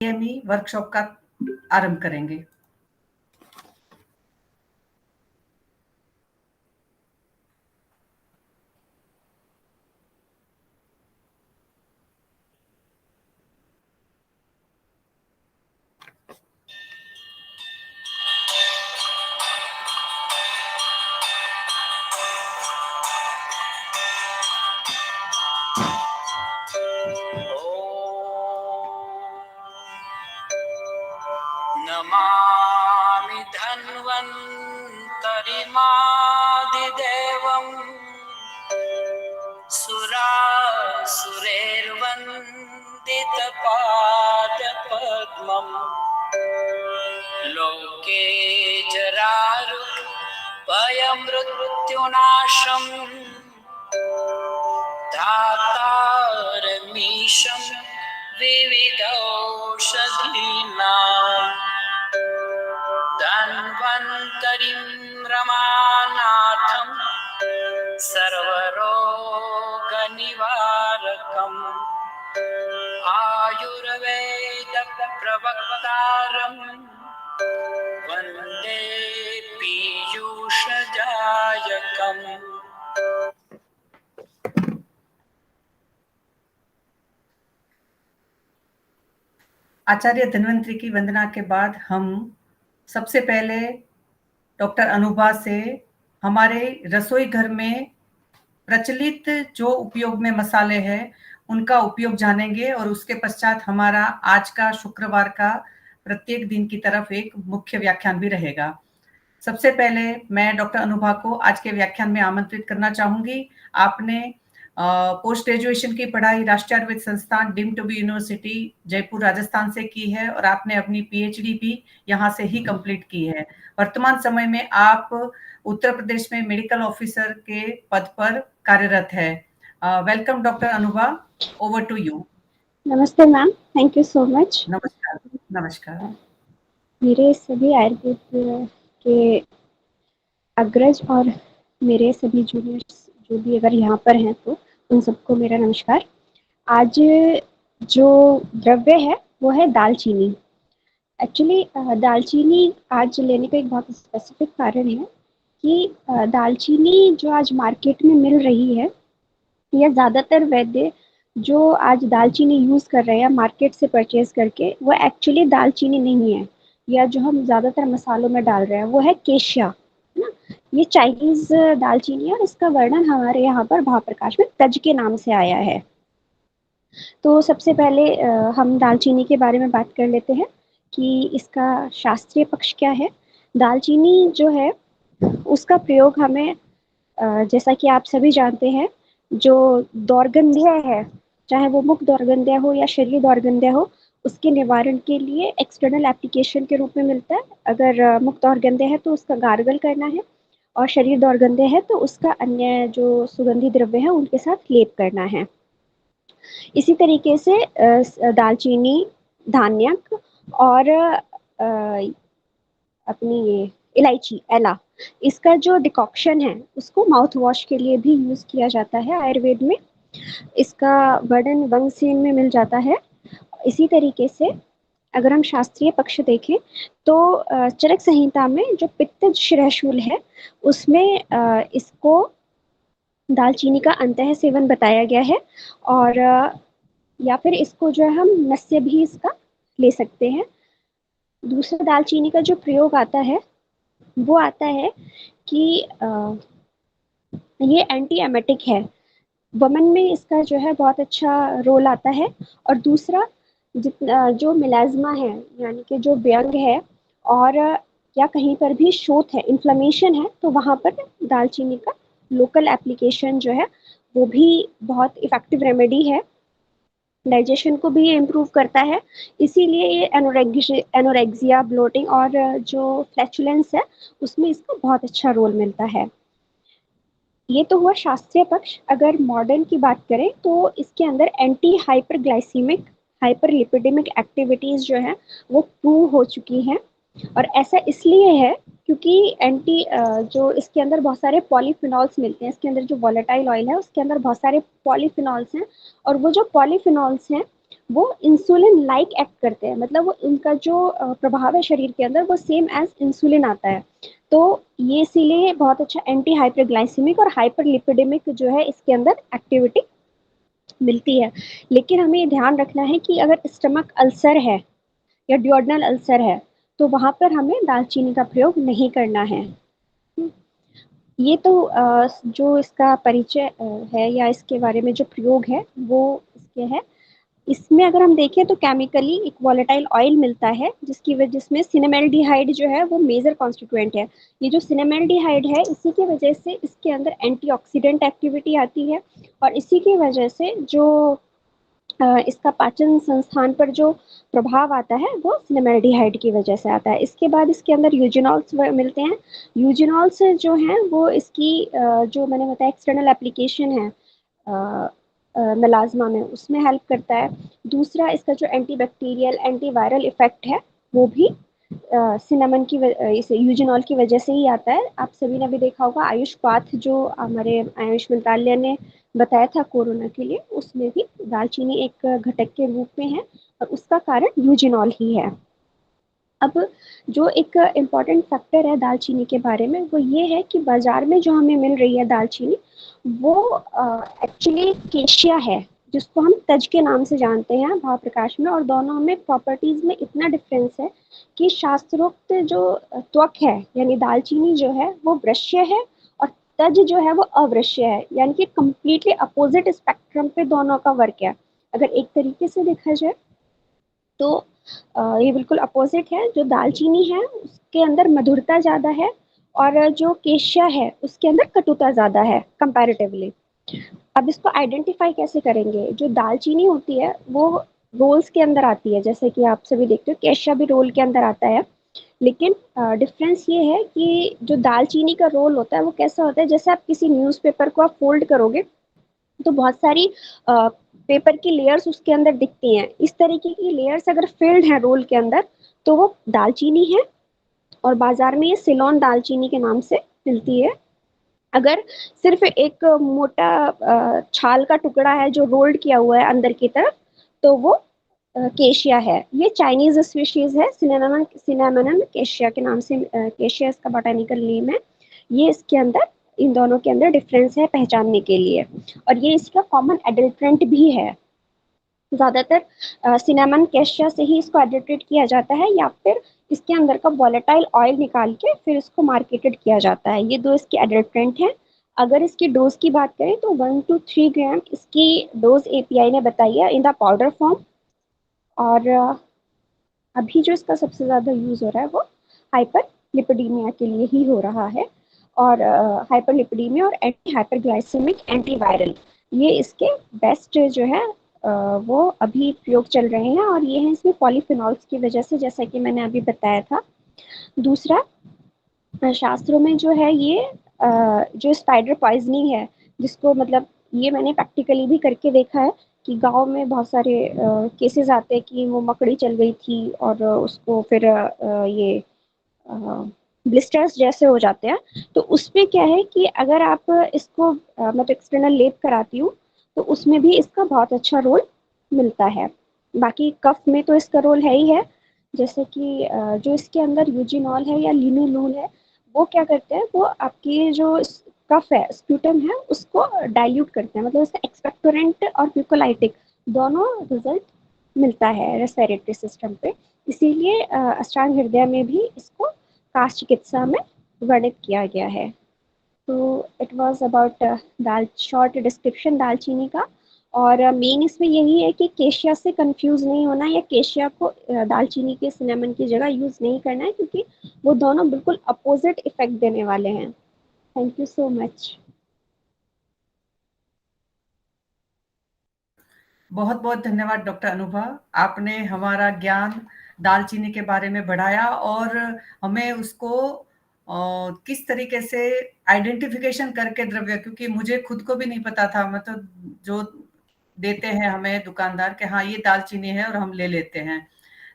Workshop का आरंभ करेंगे। नमामि धन्वन्तरिमादिदेवम् सुरासुरैर्वन्दितपादपद्मम् लोके जरारुभयमृत्युनाशम् धातारमीशं विविधौषधीनाम् धन्वन्तरिं रमानाथं सर्वरोगनिवारकम् आयुर्वेदप्रवक्तारं वन्दे पीयूषजायकम्। आचार्य धन्वंतरि की वंदना के बाद हम सबसे पहले डॉक्टर अनुभा से हमारे रसोई घर में प्रचलित जो उपयोग में मसाले हैं उनका उपयोग जानेंगे और उसके पश्चात हमारा आज का शुक्रवार का प्रत्येक दिन की तरफ एक मुख्य व्याख्यान भी रहेगा। सबसे पहले मैं डॉक्टर अनुभा को आज के व्याख्यान में आमंत्रित करना चाहूंगी। आपने पोस्ट ग्रेजुएशन की पढ़ाई Rashtriya Ayurveda Sansthan deemed to be university Jaipur Rajasthan से की है और आपने अपनी पीएचडी भी यहाँ से ही कंप्लीट की है। वर्तमान समय में आप उत्तर प्रदेश में मेडिकल ऑफिसर के पद पर कार्यरत है। Welcome doctor Anubha, over to you. नमस्ते ma'am, thank you so much. नमस्कार। नमस्कार। मेरे सभी आयुर्वेद के अग्रज और मेरे सभी जूनियर्स जो भी अगर यहाँ पर हैं तो उन सबको मेरा नमस्कार। आज जो द्रव्य है वो है दालचीनी। एक्चुअली दालचीनी आज लेने का एक बहुत स्पेसिफिक कारण है कि दालचीनी जो आज मार्केट में मिल रही है या ज़्यादातर वैद्य जो आज दालचीनी यूज़ कर रहे हैं मार्केट से परचेज करके, वो एक्चुअली दालचीनी नहीं है, या जो हम ज़्यादातर मसालों में डाल रहे हैं वो है केशिया, है ना। ये चाइनीज़ दालचीनी है और इसका वर्णन हमारे यहाँ पर भावप्रकाश में तज के नाम से आया है। तो सबसे पहले हम दालचीनी के बारे में बात कर लेते हैं कि इसका शास्त्रीय पक्ष क्या है। दालचीनी जो है उसका प्रयोग हमें जैसा कि आप सभी जानते हैं, जो दौर्गंध्य है, चाहे वो मुख दौर्गंध्य हो या शरीर दौर्गंध्य हो, उसके निवारण के लिए एक्सटर्नल एप्लीकेशन के रूप में मिलता है। अगर मुख दौर्गंध्य है तो उसका गार्गल करना है, और शरीर दौर्गंध्य है तो उसका अन्य जो सुगंधी द्रव्य है उनके साथ लेप करना है। इसी तरीके से दालचीनी, धान्यक और अपनी ये इलायची, एला, इसका जो डिकॉक्शन है उसको माउथ वॉश के लिए भी यूज़ किया जाता है आयुर्वेद में। इसका वर्णन वंगसेन में मिल जाता है। इसी तरीके से अगर हम शास्त्रीय पक्ष देखें तो चरक संहिता में जो पित्तज शिरःशूल है उसमें इसको दालचीनी का अंतः सेवन बताया गया है, और या फिर इसको जो है हम नस्य भी इसका ले सकते हैं। दूसरा दालचीनी का जो प्रयोग आता है वो आता है कि ये एंटी एमेटिक है, वमन में इसका जो है बहुत अच्छा रोल आता है। और दूसरा जो मिलाज्मा है, यानी कि जो व्यंग है और या कहीं पर भी शोथ है, इन्फ्लेमेशन है, तो वहाँ पर दालचीनी का लोकल एप्लीकेशन जो है वो भी बहुत इफ़ेक्टिव रेमेडी है। डाइजेशन को भी इम्प्रूव करता है, इसीलिए ये एनोरेक्सिया, ब्लोटिंग और जो फ्लैचुलेंस है उसमें इसका बहुत अच्छा रोल मिलता है। ये तो हुआ शास्त्रीय पक्ष। अगर मॉडर्न की बात करें तो इसके अंदर एंटी हाइपरग्लाइसीमिक, हाइपरलिपिडेमिक एक्टिविटीज़ जो है वो प्रूव हो चुकी हैं, और ऐसा इसलिए है क्योंकि जो इसके अंदर बहुत सारे पॉलीफिनॉल्स मिलते हैं। इसके अंदर जो वॉलेटाइल ऑयल है उसके अंदर बहुत सारे पॉलीफिनॉल्स हैं, और वो जो पॉलीफिनॉल्स हैं वो इंसुलिन लाइक एक्ट करते हैं, मतलब वो उनका जो प्रभाव है शरीर के अंदर वो सेम एज इंसुलिन आता है। तो ये इसीलिए बहुत अच्छा एंटी हाइपरग्लाइसेमिक और हाइपरलिपिडेमिक जो है इसके अंदर एक्टिविटी मिलती है। लेकिन हमें ये ध्यान रखना है कि अगर स्टमक अल्सर है या ड्यूodenal अल्सर है तो वहां पर हमें दालचीनी का प्रयोग नहीं करना है। ये तो जो इसका परिचय है या इसके बारे में जो प्रयोग है वो इसके है। इसमें अगर हम देखें तो केमिकली एक वॉलेटाइल ऑयल मिलता है जिसकी वजह जिसमें सिनेमेल्डिहाइड जो है वो मेजर कॉन्स्टिट्यूएंट है। ये जो सिनेमेल्डिहाइड है इसी की वजह से इसके अंदर एंटीऑक्सीडेंट एक्टिविटी आती है और इसी की वजह से जो इसका पाचन संस्थान पर जो प्रभाव आता है वो सिनेमेल्डिहाइड की वजह से आता है। इसके बाद इसके अंदर यूजिनॉल्स मिलते हैं। यूजिनॉल्स जो हैं वो इसकी जो मैंने बताया एक्सटर्नल एप्लीकेशन है मेलाज्मा में उसमें हेल्प करता है। दूसरा इसका जो एंटीबैक्टीरियल एंटीवायरल इफेक्ट है वो भी सिनेमन की इस यूजिनॉल की वजह से ही आता है। आप सभी ने भी देखा होगा आयुष पाथ जो हमारे आयुष मंत्रालय ने बताया था कोरोना के लिए, उसमें भी दालचीनी एक घटक के रूप में है और उसका कारण यूजिनॉल ही है। अब जो एक इम्पॉर्टेंट फैक्टर है दालचीनी के बारे में वो ये है कि बाजार में जो हमें मिल रही है दालचीनी वो एक्चुअली केशिया है जिसको हम तज के नाम से जानते हैं भाव प्रकाश में, और दोनों में प्रॉपर्टीज में इतना डिफरेंस है कि शास्त्रोक्त जो त्वक है यानी दालचीनी जो है वो वृश्य है और तज जो है वो अवृश्य है, यानी कि कम्प्लीटली अपोजिट स्पेक्ट्रम पे दोनों का वर्क है। अगर एक तरीके से देखा जाए तो ये बिल्कुल अपोजिट है। जो दालचीनी है उसके अंदर मधुरता ज़्यादा है और जो केशिया है उसके अंदर कटुता ज़्यादा है कंपैरेटिवली। अब इसको आइडेंटिफाई कैसे करेंगे? जो दालचीनी होती है वो रोल्स के अंदर आती है, जैसे कि आप सभी देखते हो केशिया भी रोल के अंदर आता है। लेकिन डिफरेंस ये है कि जो दालचीनी का रोल होता है वो कैसा होता है, जैसे आप किसी न्यूज़पेपर को आप फोल्ड करोगे तो बहुत सारी पेपर की लेयर्स उसके अंदर दिखती हैं। इस तरीके की लेयर्स अगर फिल्ड है रोल के अंदर तो वो दालचीनी है और बाजार में ये सिलोन दालचीनी के नाम से मिलती है। अगर सिर्फ एक मोटा छाल का टुकड़ा है जो रोल्ड किया हुआ है अंदर की तरफ तो वो केशिया है। ये चाइनीज स्पीशीज है सिनेमन सिनेमनम केशिया के नाम से, केशिया इसका बॉटेनिकल नेम है। ये इसके अंदर इन दोनों के अंदर डिफरेंस है पहचानने के लिए, और ये इसका कॉमन एडल्ट्रेंट भी है। ज़्यादातर सिनेमन केशिया से ही इसको एडिटेड किया जाता है या फिर इसके अंदर का वॉलेटाइल ऑयल निकाल के फिर इसको मार्केटेड किया जाता है। ये दो इसके एडल्ट्रेंट हैं। अगर इसकी डोज की बात करें तो 1 to 3 ग्राम इसकी डोज एपीआई ने बताई है इन द पाउडर फॉर्म। और अभी जो इसका सबसे ज़्यादा यूज़ हो रहा है वो हाइपर लिपिडीमिया के लिए ही हो रहा है। और हाइपर लिपिडीमिया और एंटी हाइपरग्लाइसेमिक एंटीवायरल ये इसके बेस्ट जो है वो अभी प्रयोग चल रहे हैं, और ये है इसमें पॉलीफिनॉल्स की वजह से, जैसा कि मैंने अभी बताया था। दूसरा शास्त्रों में जो है ये जो स्पाइडर पॉइजनिंग है जिसको मतलब ये मैंने प्रैक्टिकली भी करके देखा है कि गांव में बहुत सारे केसेस आते हैं कि वो मकड़ी चल गई थी और उसको फिर ये ब्लिस्टर्स जैसे हो जाते हैं। तो उसमें क्या है कि अगर आप इसको मतलब एक्सटर्नल लेप कराती हूँ तो उसमें भी इसका बहुत अच्छा रोल मिलता है। बाकी कफ में तो इसका रोल है ही है, जैसे कि जो इसके अंदर यूजिनॉल है या लिनोलूल है वो क्या करते हैं, वो आपकी जो कफ है स्प्यूटम है उसको डाइल्यूट करते हैं, मतलब इसका एक्सपेक्टोरेंट और म्यूकोलाइटिक दोनों रिजल्ट मिलता है रेस्पिरेटरी सिस्टम पे। इसीलिए अष्टांग हृदय में भी इसको कास्ट चिकित्सा में वर्णित किया गया है। तो it was about dal short description दालचीनी का। और मेन इसमें यही है कि केशिया से कंफ्यूज नहीं होना या केशिया को दालचीनी के सिनेमन की जगह यूज नहीं करना है, क्योंकि वो दोनों बिल्कुल अपोजिट इफेक्ट देने वाले हैं। Thank you so much. बहुत बहुत धन्यवाद डॉक्टर अनुभा, आपने हमारा ज्ञान दालचीनी के बारे में बढ़ाया और हमें उसको किस तरीके से आइडेंटिफिकेशन करके द्रव्य, क्योंकि मुझे खुद को भी नहीं पता था, मतलब जो देते हैं हमें दुकानदार के हाँ ये दालचीनी है और हम ले लेते हैं,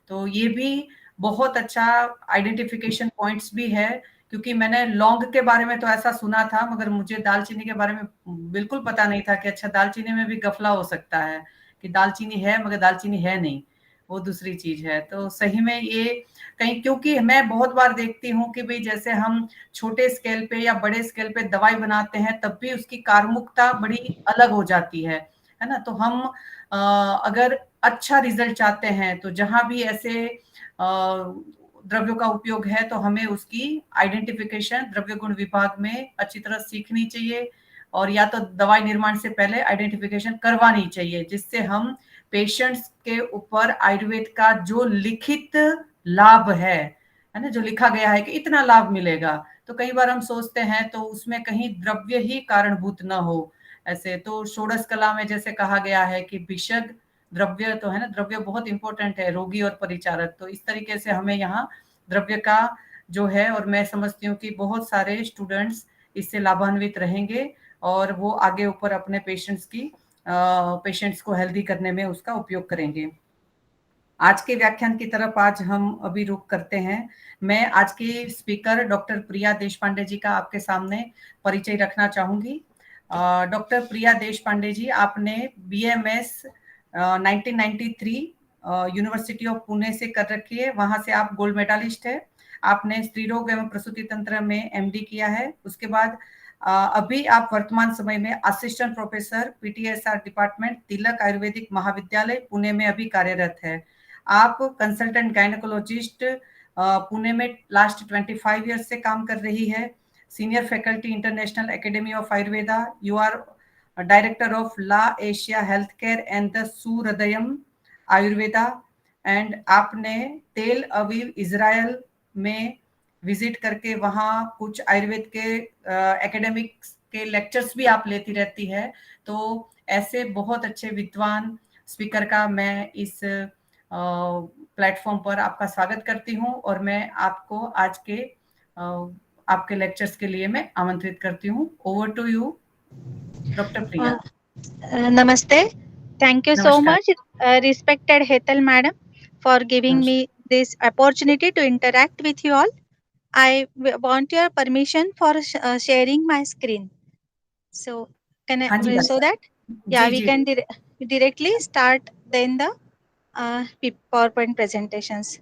तो ये भी बहुत अच्छा आइडेंटिफिकेशन पॉइंट्स भी है। क्योंकि मैंने लौंग के बारे में तो ऐसा सुना था मगर मुझे दालचीनी के बारे में बिल्कुल पता नहीं था कि अच्छा दालचीनी में भी गफला हो सकता है कि दालचीनी है मगर दालचीनी है नहीं, वो दूसरी चीज है। तो सही में ये कहीं, क्योंकि मैं बहुत बार देखती हूँ कि भाई जैसे हम छोटे स्केल पे या बड़े स्केल पे दवाई बनाते हैं तब भी उसकी कार्मुकता बड़ी अलग हो जाती है ना। तो हम अगर अच्छा रिजल्ट चाहते हैं तो जहां भी ऐसे द्रव्यों का उपयोग है तो हमें उसकी आइडेंटिफिकेशन द्रव्य गुण विभाग में अच्छी तरह सीखनी चाहिए, और या तो दवाई निर्माण से पहले आइडेंटिफिकेशन करवानी चाहिए, जिससे हम पेशेंट्स के ऊपर आयुर्वेद का जो लिखित लाभ है ना, जो लिखा गया है कि इतना लाभ मिलेगा, तो कई बार हम सोचते हैं तो उसमें कहीं द्रव्य ही कारणभूत न हो। ऐसे तो षोडश कला में जैसे कहा गया है कि भिषग द्रव्य तो है ना, द्रव्य बहुत इंपॉर्टेंट है, रोगी और परिचारक। तो इस तरीके से हमें यहाँ द्रव्य का जो है, और मैं समझती हूँ कि बहुत सारे स्टूडेंट्स इससे लाभान्वित रहेंगे और वो आगे ऊपर अपने पेशेंट्स को हेल्दी करने में उसका उपयोग करेंगे। आज के व्याख्यान की तरफ आज हम अभी रुख करते हैं। मैं आज की स्पीकर डॉक्टर प्रिया देशपांडे जी का आपके सामने परिचय रखना चाहूंगी। डॉक्टर प्रिया देशपांडे जी, आपने BMS 1993 यूनिवर्सिटी ऑफ पुणे से कर रखी है, वहां से आप गोल्ड मेडलिस्ट है। आपने स्त्री रोग एवं प्रसूति तंत्र में MD किया है। उसके बाद अभी आप वर्तमान समय में असिस्टेंट प्रोफेसर PTSR डिपार्टमेंट तिलक आयुर्वेदिक महाविद्यालय पुणे में अभी कार्यरत है। आप कंसल्टेंट गायनेकोलॉजिस्ट पुणे में लास्ट 25 ईयर्स से काम कर रही है। Senior faculty International Academy of Ayurveda. You are director of ला Asia health care and the सूरदयम आयुर्वेदा। एंड आपने तेल अवीव इजराइल में विजिट करके वहाँ कुछ आयुर्वेद के एकेडमिक्स के लेक्चर्स भी आप लेती रहती है। तो ऐसे बहुत अच्छे विद्वान स्पीकर का मैं इस प्लेटफॉर्म पर आपका स्वागत करती हूँ, और मैं आपको आज के आपके लेक्चर्स के लिए मैं आमंत्रित करती हूँ। Over to you doctor Priya. Namaste. Thank you so नमस्कार। much, respected Hetal madam, for giving me this opportunity to interact with you all. I want your permission for sharing my screen. So, can I, हाँ जी so that जी we जी can directly start then the PowerPoint presentations.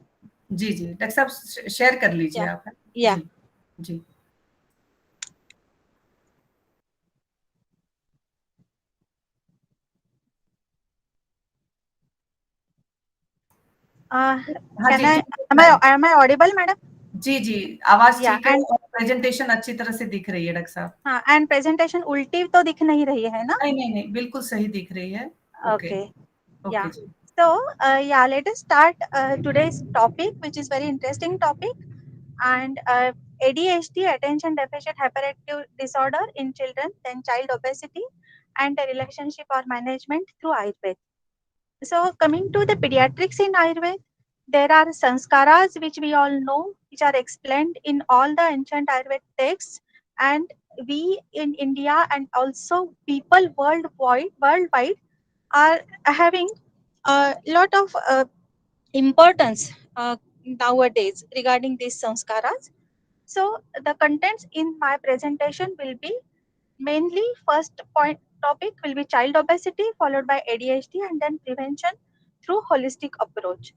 जी जी doctor साहब share कर लीजिए आप। Yeah. Ji ji Am I audible, madam? जी जी आवाज Yeah, ठीक है and और प्रेजेंटेशन अच्छी तरह से दिख रही है डॉक्टर साहब। हाँ, and presentation उल्टी तो दिख नहीं रही है ना? नहीं बिल्कुल सही दिख रही है। Okay Yeah. Ji So, let us start today's topic, which is very interesting topic, and ADHD, attention deficit hyperactive disorder in children, then child obesity, and the relationship or management through Ayurveda. So, coming to the pediatrics in Ayurveda, there are sanskaras which we all know, which are explained in all the ancient Ayurveda texts, and we in India and also people worldwide are having a lot of importance nowadays regarding these sanskaras. So the contents in my presentation will be mainly first point topic will be child obesity, followed by ADHD, and then prevention through holistic approach.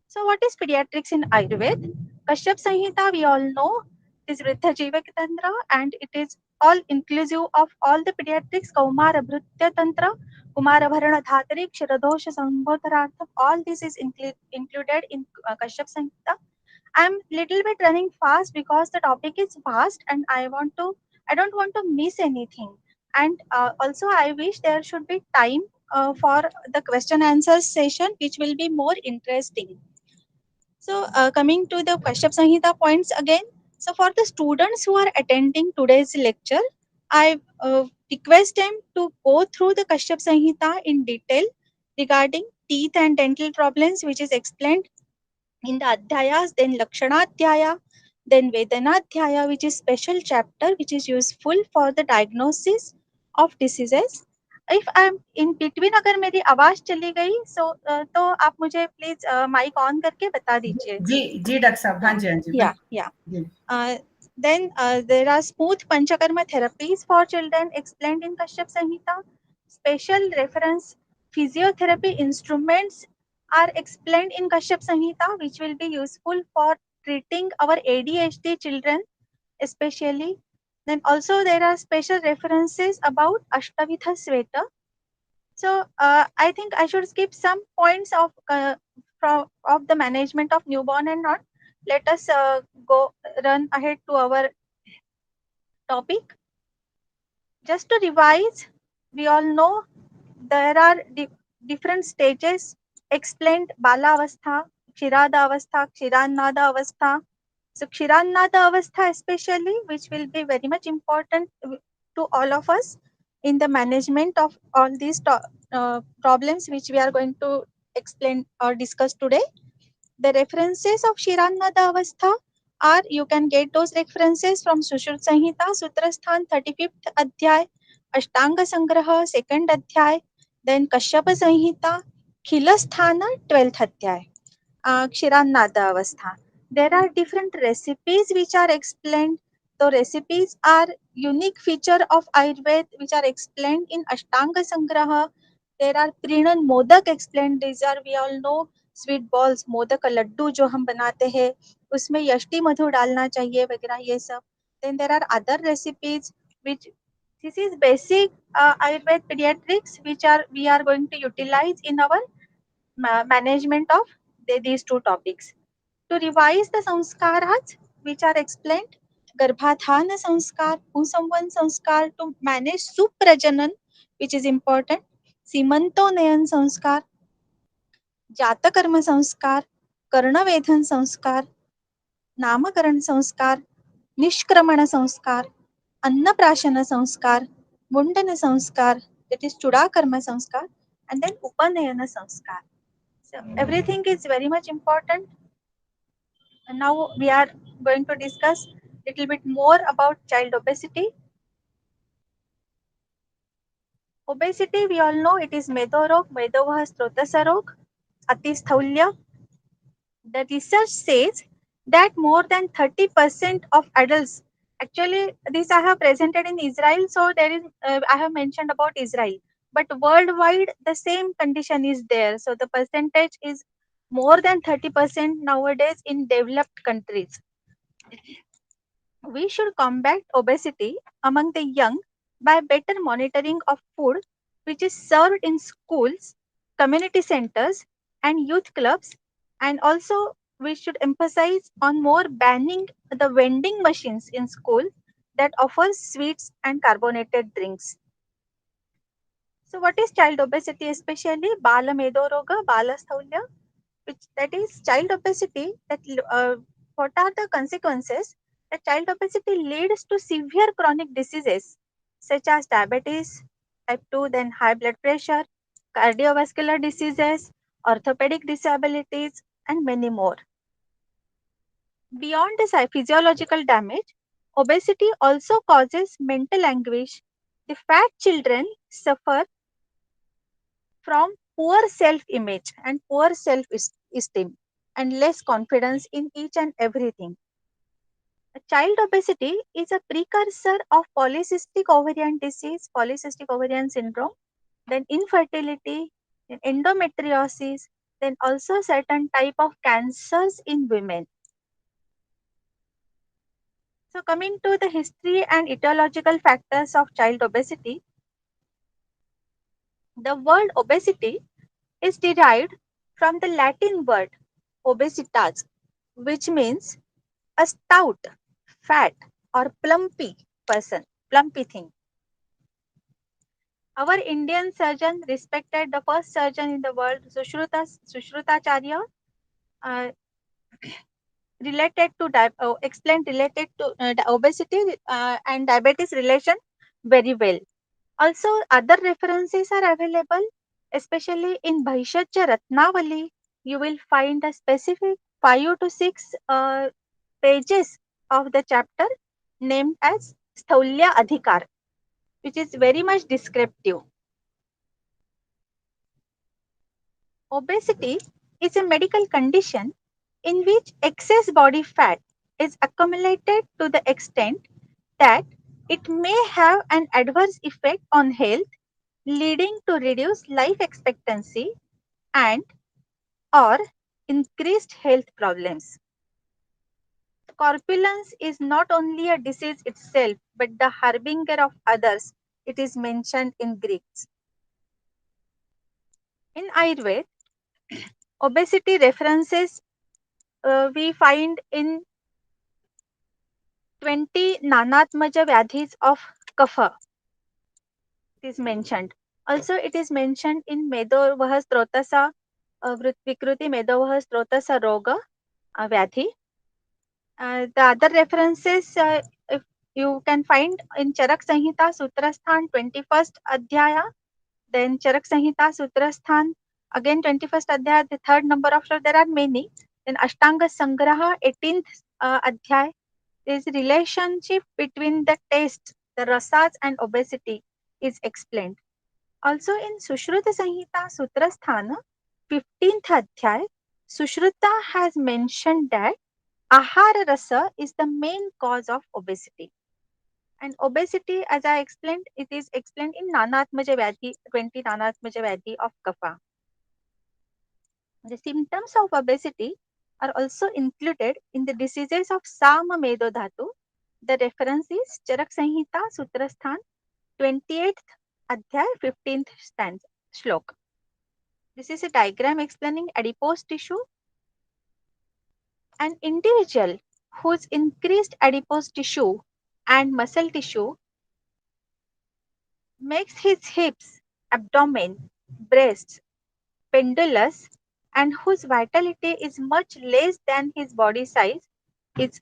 So what is pediatrics in Ayurveda? Kashyap Samhita, we all know, is Vriddha Jivak Tantra, and it is all inclusive of all the pediatrics, Kaumara Bhrutya Tantra, Kumara Bharana Dhatari, Kshiradosha Sambodharartham, all this is included in Kashyap Samhita. I'm little bit running fast because the topic is vast and I don't want to miss anything. And also I wish there should be time for the question answer session, which will be more interesting. So coming to the Kashyap Samhita points again. So for the students who are attending today's lecture, I request them to go through the Kashyap Samhita in detail regarding teeth and dental problems, which is explained in the Adhyayas, then Lakshanadhyaya, then Vedanadhyaya, which is special chapter which is useful for the diagnosis of diseases. If I'm in between अगर मेरी आवाज चली गई तो आप मुझे please mic on करके बता दीजिए। जी डॉक्टर साहब। हाँ जी yeah. Then there are smooth panchakarma therapies for children explained in Kashyap Samhita. Special reference physiotherapy instruments are explained in Kashyap Samhita, which will be useful for treating our ADHD children, especially. Then also there are special references about Ashtavitha Sveta. So I think I should skip some points of the management of newborn and not. Let us go run ahead to our topic. Just to revise, we all know there are different stages explained: Bala Avastha, Kshirada Avastha, Kshirannada Avastha. So Kshirannada Avastha especially, which will be very much important to all of us in the management of all these problems which we are going to explain or discuss today. The references of Kshirannada Avastha are, you can get those references from Sushruta Samhita, Sutrasthan 35th Adhyay, Ashtanga Sangraha 2nd Adhyay, then Kashyapa Samhita, Khilasthana 12th Adhyay, Kshirannada Avastha. There are different recipes which are explained. The recipes are unique feature of Ayurveda which are explained in Ashtanga Sangraha. There are Prinan Modak explained. These are, we all know, sweet balls, modak का लड्डू जो हम बनाते हैं उसमें यष्टि मधु डालना चाहिए वगैरह ये सब. Then there are other recipes which, this is basic Ayurveda pediatrics which are we are going to utilize in our management of these two topics. To revise the sanskaras which are explained: Garbhadhana sanskar, Pusamvan sanskar to manage suprajanan, which is important, Simanto Nayan sanskar, जातकर्म संस्कार, कर्णवेधन संस्कार, नामकरण संस्कार, निष्क्रमण संस्कार, अन्नप्राशन संस्कार, मुंडन संस्कार, that is चूड़ाकर्म संस्कार, and then upanayana sanskar. So everything is very much important. And now we are going to discuss little bit more about child obesity. Obesity, we all know it is Medo rog, Medovah Strotasa rog, Atisthulya. The research says that more than 30% of adults, actually this I have presented in Israel, so there is I have mentioned about Israel, but worldwide the same condition is there. So the percentage is more than 30% nowadays in developed countries. We should combat obesity among the young by better monitoring of food which is served in schools, community centers, and youth clubs. And also, we should emphasize on more banning the vending machines in school that offers sweets and carbonated drinks. So, what is child obesity, especially Bala Medoroga, Bala Sthaulya, which that is child obesity? That what are the consequences? That child obesity leads to severe chronic diseases such as diabetes type 2, then high blood pressure, cardiovascular diseases, orthopedic disabilities, and many more. Beyond the physiological damage, obesity also causes mental anguish. The fat children suffer from poor self-image and poor self-esteem and less confidence in each and everything. Child obesity is a precursor of polycystic ovarian disease, polycystic ovarian syndrome, then infertility, then endometriosis, then also certain type of cancers in women. So coming to the history and etiological factors of child obesity, the word obesity is derived from the Latin word obesitas, which means a stout, fat, or plumpy person, plumpy thing. Our Indian surgeon, respected the first surgeon in the world, Sushrutacharya, uh, related to explained related to obesity and diabetes relation very well. Also, other references are available, especially in Bhaishacya Ratnavali. You will find a specific 5 to 6 pages of the chapter named as Sthaulya Adhikar, which is very much descriptive. Obesity is a medical condition in which excess body fat is accumulated to the extent that it may have an adverse effect on health, leading to reduced life expectancy and or increased health problems. Corpulence is not only a disease itself, but the harbinger of others. It is mentioned in Greeks. In Ayurveda, obesity references we find in 20 Nanatmaja Vyadhis of Kapha. It is mentioned. Also, it is mentioned in Medovah Strotasa Vikruti Medovah Strotasa Roga Vyadhi. The other references if you can find in Charak Samhita Sutrasthan 21st Adhyaya, then Charak Samhita Sutrasthan again 21st Adhyaya, the third number of there are many. Then Ashtanga Sangraha 18th Adhyaya, there is relationship between the taste, the rasas and obesity is explained. Also in Sushruta Samhita Sutrasthana 15th Adhyaya, Sushruta has mentioned that Ahara rasa is the main cause of obesity. And obesity, as I explained, it is explained in Nanatmaja Vyadhi, 20 Nanatmaja Vyadhi of Kapha. The symptoms of obesity are also included in the diseases of Sama Medo Dhatu. The reference is Charak Samhita Sutrasthan, 28th Adhyay, 15th stanza, Shlok. This is a diagram explaining adipose tissue. An individual whose increased adipose tissue and muscle tissue makes his hips, abdomen, breasts pendulous and whose vitality is much less than his body size is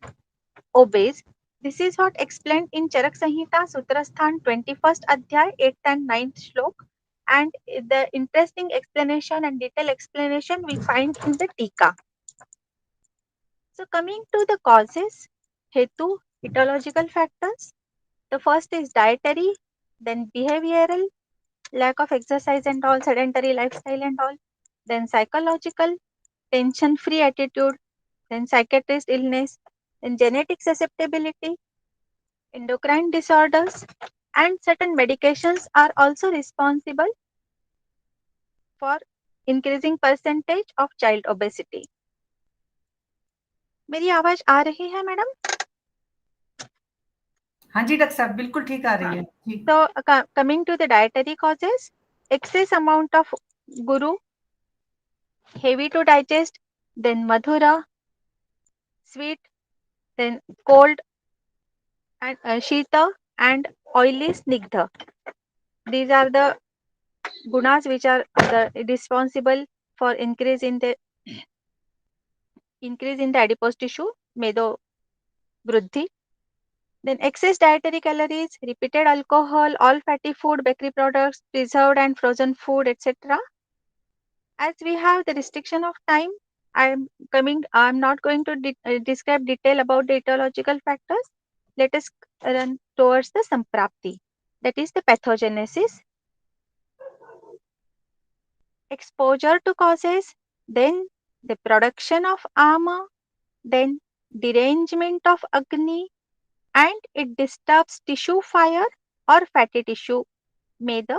obese. This is what explained in Charak Samhita Sutrasthan 21st Adhyay 8th and 9th Shlok, and the interesting explanation and detailed explanation we find in the Tika. So coming to the causes, Hetu, etiological factors. The first is dietary, then behavioral, lack of exercise and all, sedentary lifestyle and all, then psychological, tension free attitude, then psychiatrist illness, then genetic susceptibility, endocrine disorders, and certain medications are also responsible for increasing percentage of child obesity. मेरी आवाज आ रही है madam? हाँ जी doctor साहब, बिल्कुल ठीक आ रही है। ठीक। So coming to the dietary causes, excess amount of guru, heavy to digest, then madhura, sweet, then cold and shita and oily snigdha. These are the gunas which are responsible for increase in the adipose tissue, medo vruddhi. Then excess dietary calories, repeated alcohol, all fatty food, bakery products, preserved and frozen food, etc. As we have the restriction of time, I'm not going to describe detail about the etiological factors. Let us run towards the samprapti, that is the pathogenesis. Exposure to causes, then the production of ama, then derangement of agni, and it disturbs tissue fire or fatty tissue meda,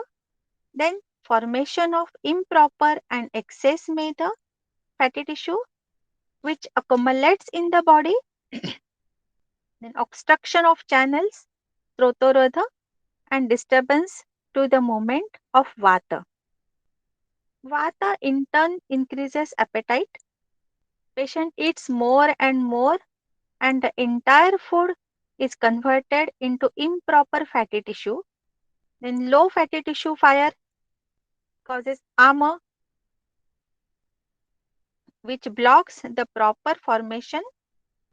then formation of improper and excess meda, fatty tissue, which accumulates in the body, then obstruction of channels, srotorodha, and disturbance to the movement of vata. Vata in turn increases appetite. Patient eats more and more, and the entire food is converted into improper fatty tissue. Then low fatty tissue fire causes ama, which blocks the proper formation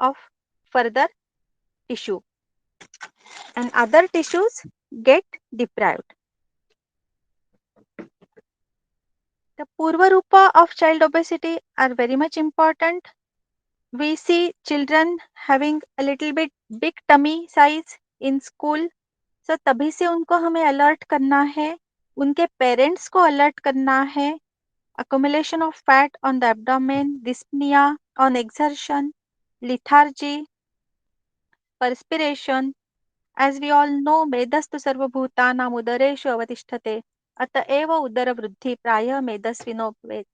of further tissue, and other tissues get deprived. The Purva Rupa of child obesity are very much important. We see children having a little bit big tummy size in school. So तभी से उनको हमें alert करना है, उनके parents को alert करना है. Accumulation of fat on the abdomen, dyspnea on exertion, lethargy, perspiration. As we all know, Medastu Sarvabhutanam Udareshu Avadishthate. अतएव उदरवृद्धि प्रायः मेदस्विनो भवेत्।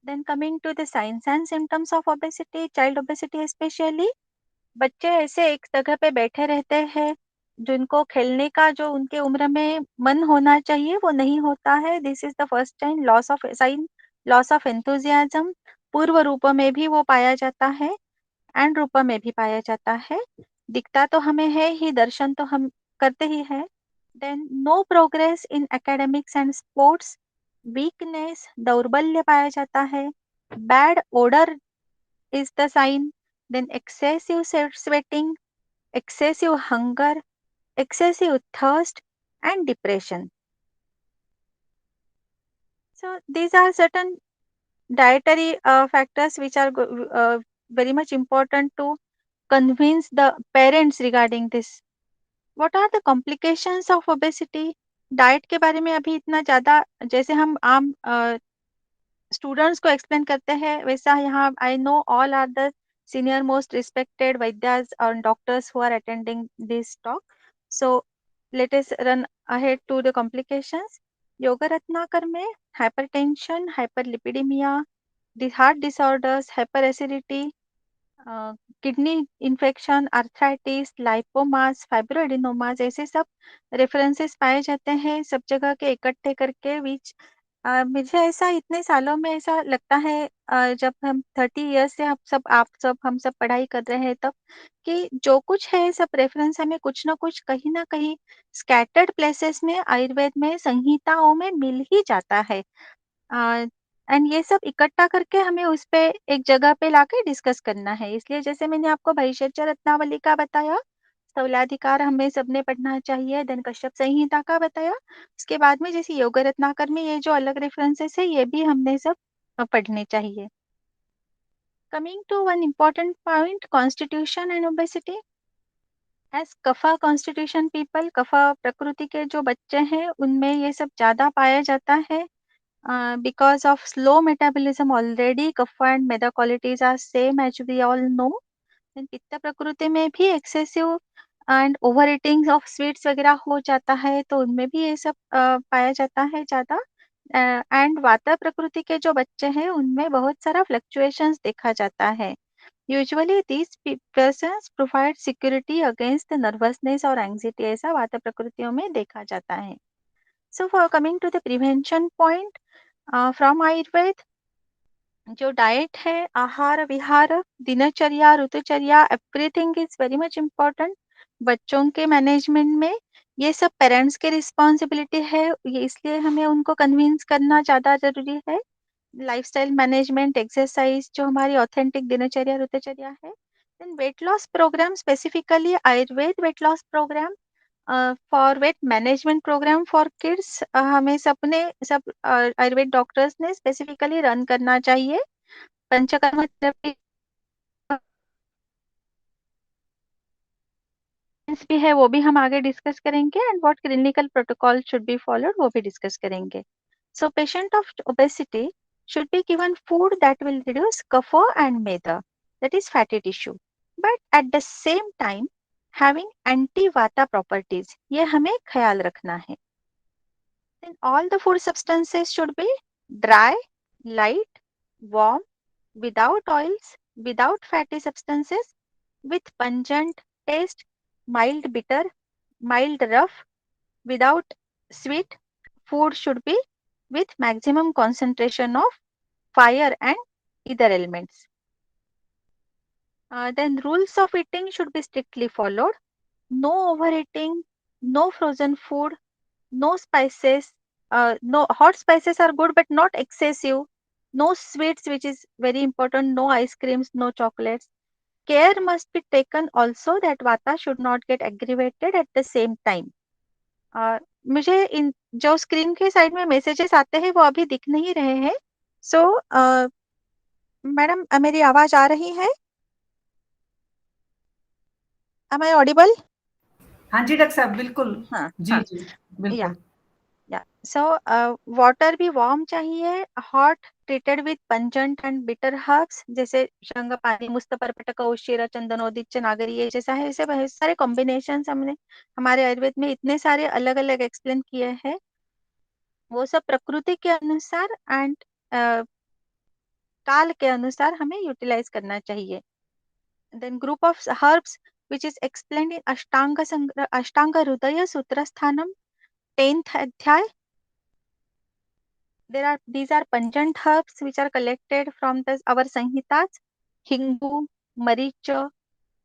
Then coming to the signs and symptoms of obesity, child obesity especially, बच्चे ऐसे एक जगह पे बैठे रहते हैं, जिनको खेलने का जो उनके उम्र में मन होना चाहिए वो नहीं होता है। This is the first sign, loss of enthusiasm. पूर्व रूपों में भी वो पाया जाता है एंड रूपों में भी पाया जाता है। दिखता तो हमें है ही, दर्शन तो हम करते ही है। Then no progress in academics and sports, weakness, दौर्बल्य पाया जाता है। Bad odour is the sign. Then excessive sweating, excessive hunger, excessive thirst, and depression. So these are certain dietary factors which are very much important to convince the parents regarding this. What are the complications of obesity? Diet के बारे में अभी इतना ज़्यादा जैसे हम आम students को एक्सप्लेन करते हैं, वैसा यहाँ I know all are the senior most respected वैद्यास और doctors who are attending this talk. So let us run ahead to the complications. Yoga Ratnakar में hypertension, hyperlipidemia, heart disorders, hyper acidity, kidney infection, arthritis, lipomas, fibroadenomas, ऐसे सब references पाए जाते हैं सब जगह के इकट्ठे करके. विच मुझे ऐसा इतने सालों में ऐसा लगता है, जब हम 30 ईयर्स से हम सब पढ़ाई कर रहे हैं तब, कि जो कुछ है सब रेफरेंस हमें कुछ ना कहीं स्कैटर्ड प्लेसेस में आयुर्वेद में संहिताओं में मिल ही जाता है. एंड ये सब इकट्ठा करके हमें उस पे एक जगह पे लाके डिस्कस करना है. इसलिए जैसे मैंने आपको भैषज्य रत्नावली का बताया, स्थूलाधिकार हमें सबने पढ़ना चाहिए, देन कश्यप संहिता का बताया, उसके बाद में जैसे योग रत्नाकर में ये जो अलग रेफरेंसेस है ये भी हमने सब पढ़ने चाहिए. Coming to one important point, constitution and obesity. As kapha constitution people, kapha प्रकृति के जो बच्चे हैं उनमें ये सब ज्यादा पाया जाता है. Because of slow metabolism already, kapha and meda qualities are same as we all know. Then पित्त प्रकृति में भी excessive and overeating of sweets वगैरह हो जाता है, तो उनमें भी ये सब पाया जाता है ज़्यादा. एंड वाता प्रकृति के जो बच्चे हैं उनमें बहुत सारा फ्लक्चुएशंस देखा जाता है. Usually these persons provide security against the nervousness और anxiety, ऐसा वाता प्रकृतियों में देखा जाता है. So for coming to the prevention point, from Ayurveda, जो डाइट है, आहार विहार, दिनचर्या, ऋतुचर्या, everything is very much important. बच्चों के मैनेजमेंट में ये सब पेरेंट्स की रिस्पॉन्सिबिलिटी है, ये इसलिए हमें उनको कन्विंस करना ज़्यादा जरूरी है. लाइफस्टाइल मैनेजमेंट, एक्सरसाइज, जो हमारी ऑथेंटिक दिनचर्या ऋतुचर्या है. Then weight loss program, specifically Ayurveda weight loss program, for weight management program for kids, हमें सब आयुर्वेद डॉक्टर्स ने स्पेसिफिकली रन करना चाहिए. पंचकर्म थेरेपी भी है, वो भी हम आगे डिस्कस करेंगे. And what clinical protocol should be followed वो भी डिस्कस करेंगे. So patient of obesity should be given food that will reduce kapha and meda, that is fatty tissue, but at the same time having anti-vata properties, ये हमें ख्याल रखना है. Then all the food substances should be dry, light, warm, without oils, without fatty substances, with pungent taste, mild bitter, mild rough, without sweet. Food should be with maximum concentration of fire and other elements. Then rules of eating should be strictly followed. No overeating, no frozen food, no spices. No hot spices are good, but not excessive. No sweets, which is very important. No ice creams, no chocolates. Care must be taken also that vata should not get aggravated at the same time. मुझे इन जो screen के side में messages आते हैं वो अभी दिख नहीं रहे हैं. सो मैडम, मेरी आवाज आ रही है? Am I audible? हाँ जी डॉक्टर साहब, बिल्कुल. हाँ, जी हाँ. जी या बिल्कुल. या सो वाटर भी वार्म चाहिए. Hot treated with pungent and bitter herbs, जैसे शंगपानी, मुस्तपर उशिरा, चंदनोदित, नागरी, ये जैसा है. ऐसे बहुत सारे कॉम्बिनेशन हमने हमारे आयुर्वेद में इतने सारे अलग अलग एक्सप्लेन किए हैं. वो सब प्रकृति के अनुसार एंड काल के अनुसार हमें यूटिलाइज करना चाहिए. Then group of herbs which is explained in Ashtanga Hridaya Sutra Sthanam 10th अध्याय. These are pungent herbs which are collected from our Sanhitas: Hingu, Maricha,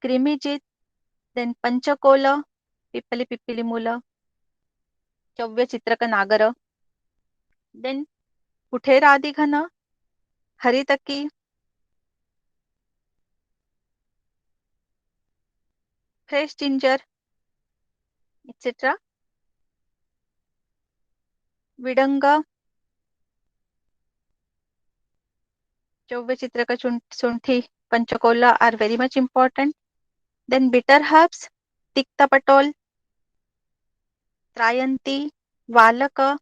Krimijit, then Panchakola, Pippali Pippili Mula, Chavya Chitraka Nagara, then Kutheradigana, Haritaki, fresh ginger, etc. Vidanga, Chavya Chitraka Sunthi, Panchakola are very much important. Then bitter herbs, Tikta Patol, Trayanti, Valaka,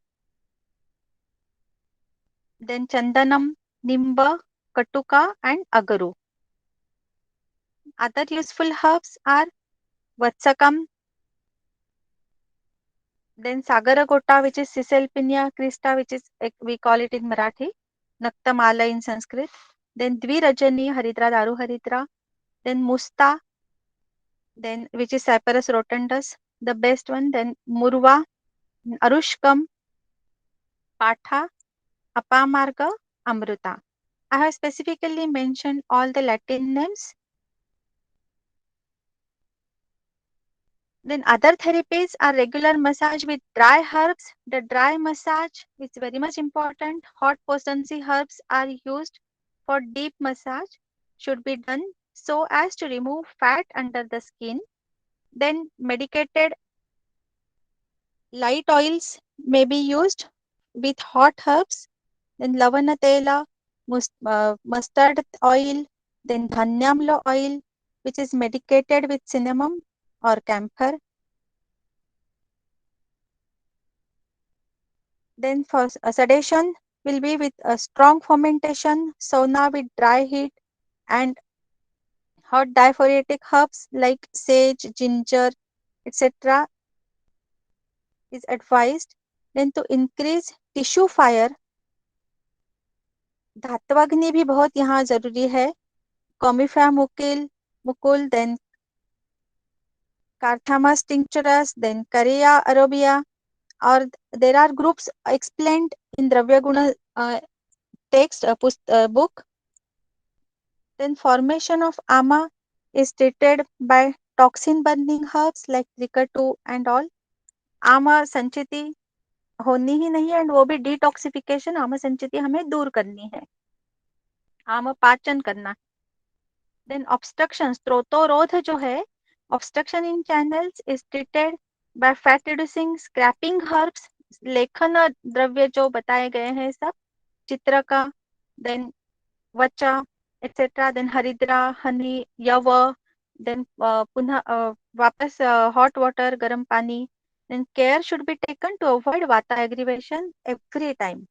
then Chandanam, Nimba, Katuka and Agaru. Other useful herbs are Vatsakam, then Sagaragota, which is Cisalpinia crista, which is we call it in Marathi, Naktamala in Sanskrit, then Dvirajani, Haridra, Daru Haridra, then Musta, then which is Cyperus rotundus, the best one, then Murva, Arushkam, Patha, Apamarga, Amruta. I have specifically mentioned all the Latin names. Then other therapies are regular massage with dry herbs. The dry massage is very much important. Hot potency herbs are used for deep massage, should be done so as to remove fat under the skin. Then medicated light oils may be used with hot herbs. Then lavanatela, mustard oil, then dhanyamla oil, which is medicated with cinnamon or camphor. Then for sedation will be with a strong fermentation, sauna with dry heat, and hot diaphoretic herbs like sage, ginger, etc. is advised. Then to increase tissue fire, धात्वाग्नि भी बहुत यहाँ जरूरी है. Comifera Mukul, then Carthamus tincturus, then Careya arobia, or there are groups explained in Dravya Guna text book. Then formation of ama is treated by toxin burning herbs like Trikatu and all. आमा संचिति होनी ही नहीं है, and वो भी detoxification आमा संचिति हमें दूर करनी है, आमा पाचन करना. देन ऑब्स्ट्रक्शन, स्त्रोतोरोध जो है, obstruction in channels is treated by fat reducing scraping herbs, लेखन द्रव्य जो बताए गए हैं सब, चित्रका, देन वचा etc. then haridra, honey, yawa, then पुनः वापस hot water, garam pani. Then care should be taken to avoid vata aggravation every time.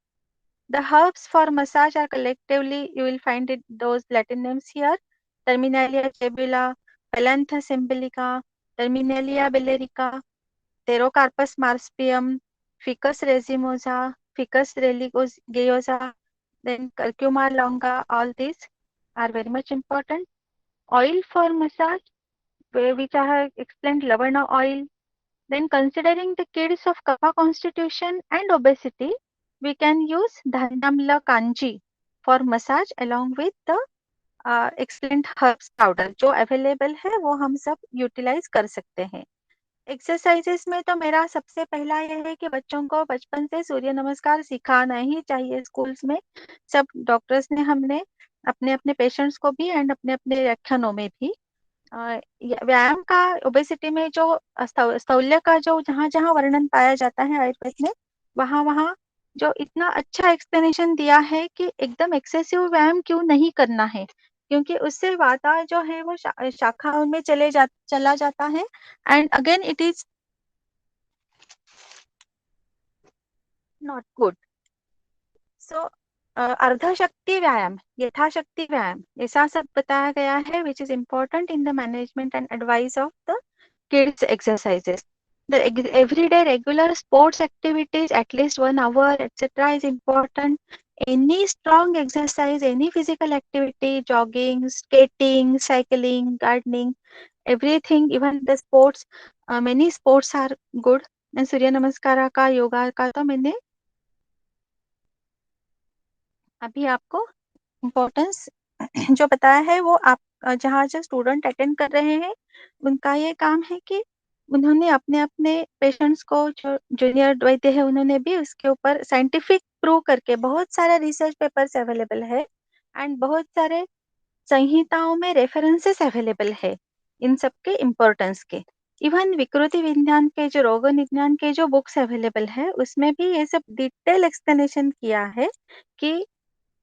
The herbs for massage are collectively, you will find it those Latin names here: Terminalia gebula, Phalanthus embolica, Terminalia bellerica, Pterocarpus marspium, Ficus resinosa, Ficus religiosa, then Curcuma longa. All these are very much important. Oil for massage, which I have explained, lavana oil. Then considering the kids of kapha constitution and obesity, we can use dhanyamla kanji for massage along with the explained herbs powder. जो available है वो हम सब utilize कर सकते हैं. Exercises में तो मेरा सबसे पहला यह है कि बच्चों को बचपन से सूर्य नमस्कार सिखाना ही चाहिए. स्कूल्स में सब डॉक्टर्स ने, हमने अपने अपने पेशेंट्स को भी एंड अपने अपने व्याख्यानों में भी व्यायाम का ओबेसिटी में जो स्थौल्य का जो जहाँ जहाँ वर्णन पाया जाता है आयुर्वेद में, वहाँ वहाँ जो इतना अच्छा एक्सप्लेनेशन दिया है कि एकदम एक्सेसिव व्यायाम क्यों नहीं करना है, क्योंकि उससे वाता जो है वो शाखाओं में चला जाता है, and again it is not good. So अर्धशक्ति व्यायाम, यथाशक्ति व्यायाम, ऐसा सब बताया गया है, which is important in the management and advice of the kids exercises. The everyday regular sports activities, at least 1 hour, etc., is important. Any strong exercise, any physical activity, jogging, skating, cycling, gardening, everything, even the sports, many sports are good. And सूर्य नमस्कार का, योगा का तो मैंने अभी आपको importance जो बताया है, वो आप जहाँ जो स्टूडेंट अटेंड कर रहे हैं, उनका ये काम है कि उन्होंने अपने पेशेंट्स को, जो जूनियर वैद्य है, उन्होंने भी उसके ऊपर साइंटिफिक प्रूव करके, बहुत सारा रिसर्च पेपर्स अवेलेबल है एंड बहुत सारे संहिताओं में रेफरेंसेस अवेलेबल है इन सब के इम्पोर्टेंस के। इवन विकृति विज्ञान के, जो रोग विज्ञान के जो बुक्स अवेलेबल है, उसमें भी ये सब डिटेल एक्सप्लेनेशन किया है कि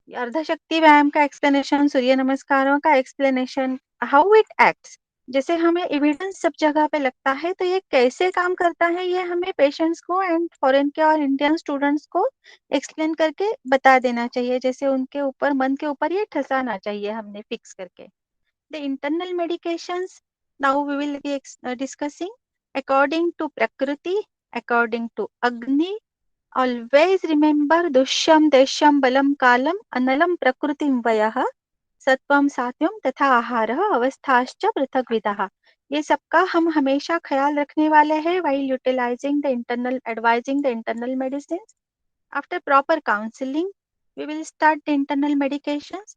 अर्धशक्ति व्यायाम का एक्सप्लेनेशन, सूर्य नमस्कारों का एक्सप्लेनेशन, हाउ इट एक्ट्स। जैसे हमें एविडेंस सब जगह पे लगता है, तो ये कैसे काम करता है, ये हमें पेशेंट्स को एंड फॉरेन के और इंडियन स्टूडेंट्स को एक्सप्लेन करके बता देना चाहिए। जैसे उनके ऊपर, मन के ऊपर ये ठसाना चाहिए हमने फिक्स करके। The internal medications now we will be discussing according to prakriti, according to agni. Always remember दुष्यम देशम बलम कालम अनलम प्रकृतिम वयः सत्वम सात्वम तथा आहारः अवस्थाश्च पृथग्विधः। ये सबका हम हमेशा ख्याल रखने वाले हैं while utilizing the internal, advising the internal medicines. After proper counseling, we will start the internal medications.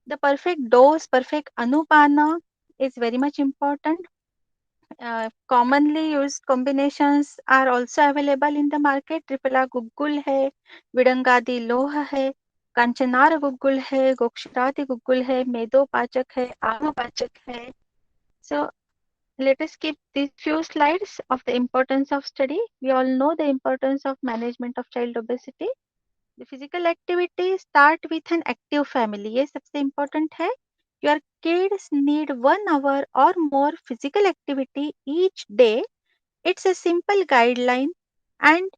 The perfect dose, perfect anupana is very much important. Commonly used combinations are also available in the market. Triphala guggul है, विडंगादि लोह है, कंचनार गुग्गुल है, गोक्षरादि गुग्गुल है, मेदोपाचक है, आमपाचक है. So let us keep these few slides of the importance of study. We all know the importance of management of child obesity. The physical activity start with an active family. ये सबसे important है. Your kids need 1 hour or more physical activity each day. It's a simple guideline and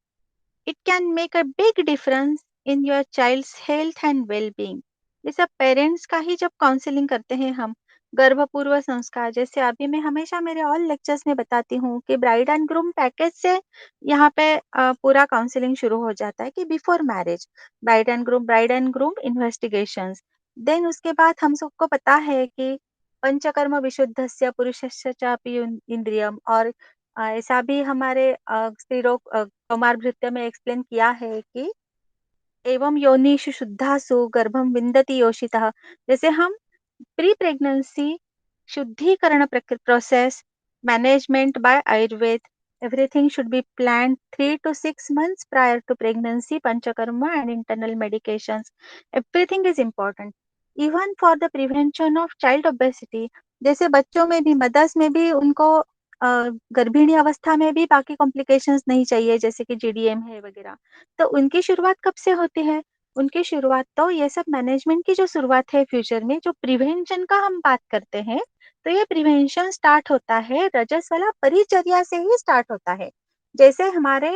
it can make a big difference in your child's health and well-being. ये सब parents का ही जब counselling करते हैं हम, गर्भपूर्व संस्कार, जैसे अभी मैं हमेशा मेरे ऑल लेक्चर्स में बताती हूँ कि ब्राइड एंड ग्रूम पैकेज से यहाँ पे पूरा काउंसलिंग शुरू हो जाता है कि before marriage bride and groom investigations, then उसके बाद हम सबको पता है कि पंचकर्म विशुद्धस्य पुरुषस्य चापि इंद्रियम, और ऐसा भी हमारे स्त्री रोग कौमार भृत्य में एक्सप्लेन किया है कि एवं योनिषु शुद्धासु गर्भम विन्दति योषितः। जैसे हम प्री प्रेगनेंसी शुद्धिकरण process management by Ayurveda, everything should be planned 3 to 6 months prior to pregnancy, panchakarma and internal medications, everything is important even for the prevention of child obesity. जैसे बच्चों में भी, मदर्स में भी, उनको गर्भिणी अवस्था में भी बाकी कॉम्प्लिकेशंस नहीं चाहिए, जैसे कि जीडीएम है वगैरह, तो उनकी शुरुआत कब से होती है? उनकी शुरुआत तो, ये सब मैनेजमेंट की जो शुरुआत है फ्यूचर में, जो प्रिवेंशन का हम बात करते हैं, तो ये प्रिवेंशन स्टार्ट होता है रजस्वला परिचर्या से ही स्टार्ट होता है। जैसे हमारे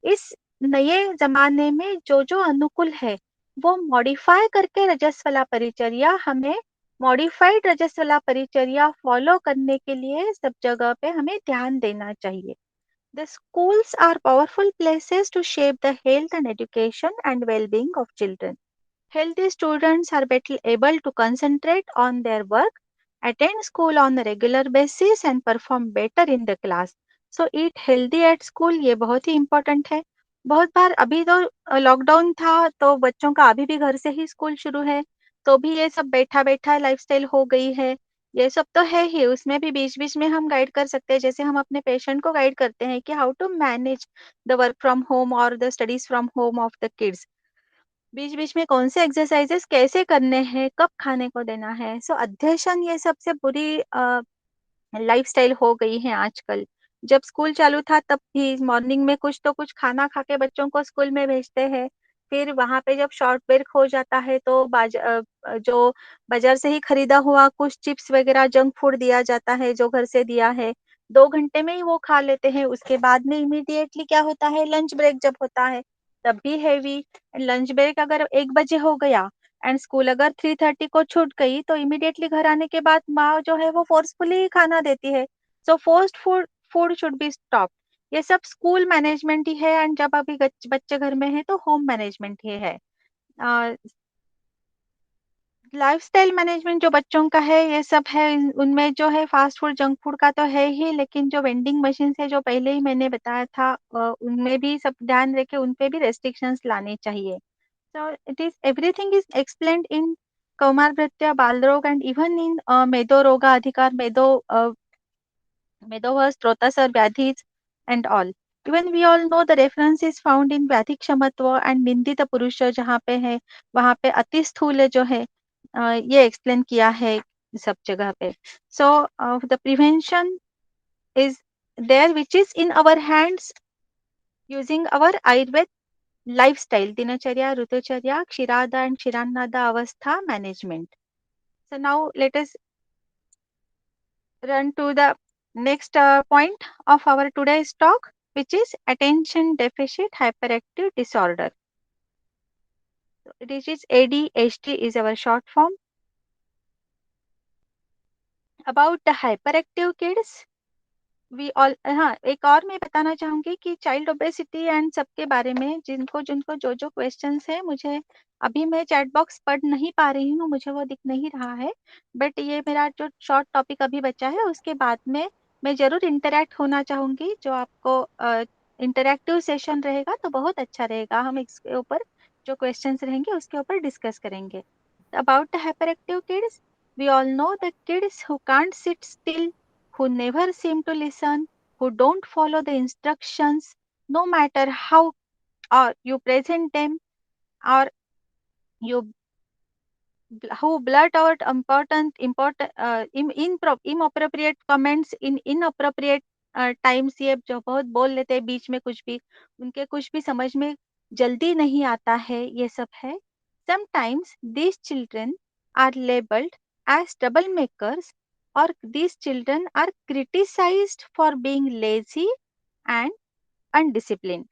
इस नए जमाने में जो जो अनुकूल है, वो मॉडिफाई करके रजस्वला परिचर्या, हमें मॉडिफाइड रजस्वला परिचर्या फॉलो करने के लिए सब जगह पे हमें ध्यान देना चाहिए। The schools are powerful places to shape the health and education and well-being of children. Healthy students are better able to concentrate on their work, attend school on a regular basis and perform better in the class. So eat healthy at school, ये बहुत ही important है। बहुत बार अभी तो lockdown था, तो बच्चों का अभी भी घर से ही स्कूल शुरू है, तो भी ये सब बैठा बैठा लाइफस्टाइल हो गई है। ये सब तो है ही, उसमें भी बीच बीच में हम गाइड कर सकते हैं, जैसे हम अपने पेशेंट को गाइड करते हैं कि how to manage the work from home और the studies from home of the kids. बीच-बीच में कौन से एक्सरसाइजेस कैसे करने हैं, कब खाने को देना है। सो अध्यशन, ये सबसे बुरी लाइफस्टाइल हो गई है आजकल। जब स्कूल चालू था तब भी मॉर्निंग में कुछ तो कुछ खाना खा के बच्चों को स्कूल में भेजते हैं। फिर वहाँ पे जब शॉर्ट ब्रेक हो जाता है तो जो बाज़ार से ही खरीदा हुआ कुछ चिप्स वगैरह जंक फूड दिया जाता है, जो घर से दिया है। 2 घंटे में ही वो खा लेते हैं। उसके बाद में इमीडिएटली क्या होता है, लंच ब्रेक जब होता है, तब भी हेवी। लंच ब्रेक अगर 1 बजे हो गया एंड स्कूल अगर 3:30 को छूट गई, तो इमीडिएटली घर आने के बाद माँ जो है वो फोर्सफुली खाना देती है। So forced food food should be stopped. ये सब स्कूल मैनेजमेंट ही है, एंड जब अभी बच्चे घर में है तो होम मैनेजमेंट ही है। लाइफस्टाइल मैनेजमेंट जो बच्चों का है ये सब है, उनमें जो है फास्ट फूड जंक फूड का तो है ही, लेकिन जो वेंडिंग मशीन है जो पहले ही मैंने बताया था, उनमें भी सब ध्यान रखे, उन पे भी रेस्ट्रिक्शंस लाने चाहिए। So it is everything is explained in Kaumar Bhratya, Balrog, and even in Medo Roga Adhikar, Medovas, Trotasar, Vyadhis, and all. Even we all know the reference is found in Vyadhi Kshamatva and Nindita Purusha, जहाँ पे है वहाँ पे अति स्थूल जो है ये एक्सप्लेन किया है सब जगह पे. So the prevention is there, which is in our hands using our Ayurveda lifestyle, dinacharya, rutucharya, kshirada and kshirannada avastha management. So now let us run to the next point of our today's talk, which is attention deficit hyperactive disorder. So this is ADHD is our short form. About the hyperactive kids, we all हाँ, एक और मैं बताना चाहूँगी कि child obesity and सबके बारे में जिनको जिनको जो क्वेश्चंस है, मुझे अभी मैं चैट बॉक्स पढ़ नहीं पा रही हूँ, मुझे वो दिख नहीं रहा है, बट ये मेरा जो शॉर्ट टॉपिक अभी बचा है उसके बाद में मैं ज़रूर इंटरैक्ट होना चाहूँगी। जो आपको इंटरैक्टिव सेशन रहेगा तो बहुत अच्छा रहेगा, हम इसके ऊपर जो क्वेश्चंस रहेंगे उसके ऊपर डिस्कस करेंगे। About the hyperactive kids, we all know the kids who can't sit still, who never seem to listen, who don't follow the instructions, no matter how or you present them, or you who blurt out inappropriate comments in inappropriate times, ये जो बहुत बोल लेते हैं बीच में कुछ भी, उनके कुछ भी समझ में जल्दी नहीं आता है, ये सब है. Sometimes these children are labeled as troublemakers, or these children are criticized for being lazy and undisciplined.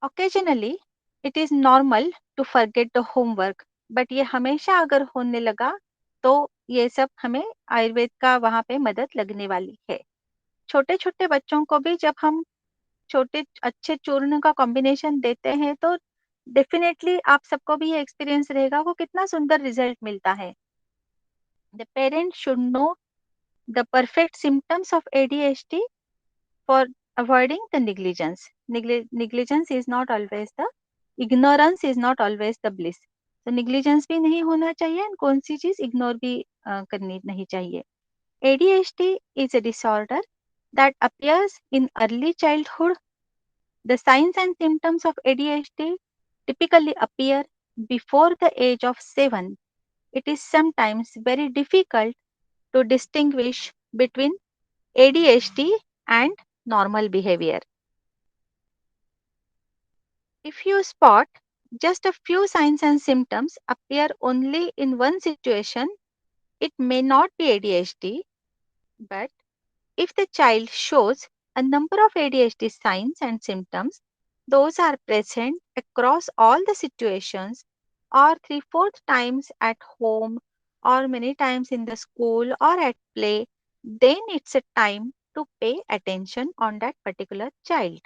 Occasionally, it is normal to forget the homework, but ये हमेशा अगर होने लगा तो ये सब हमें आयुर्वेद का वहाँ पे मदद लगने वाली है. छोटे छोटे बच्चों को भी जब हम छोटे अच्छे चूर्ण का कॉम्बिनेशन देते हैं तो डेफिनेटली आप सबको भी ये एक्सपीरियंस रहेगा, वो कितना सुंदर रिजल्ट मिलता है. The parent should know the perfect symptoms of ADHD for avoiding the negligence. Negligence is not always the ignorance is not always the bliss. तो negligence भी नहीं होना चाहिए और कौन सी चीज इग्नोर भी करनी नहीं चाहिए. ADHD is a disorder that appears in early childhood. The signs and symptoms of ADHD typically appear before the age of 7. It is sometimes very difficult to distinguish between ADHD and normal behavior. If you spot just a few signs and symptoms appear only in one situation, it may not be ADHD, but if the child shows a number of ADHD signs and symptoms, those are present across all the situations, or 3/4 times at home, or many times in the school or at play, then it's a time to pay attention on that particular child.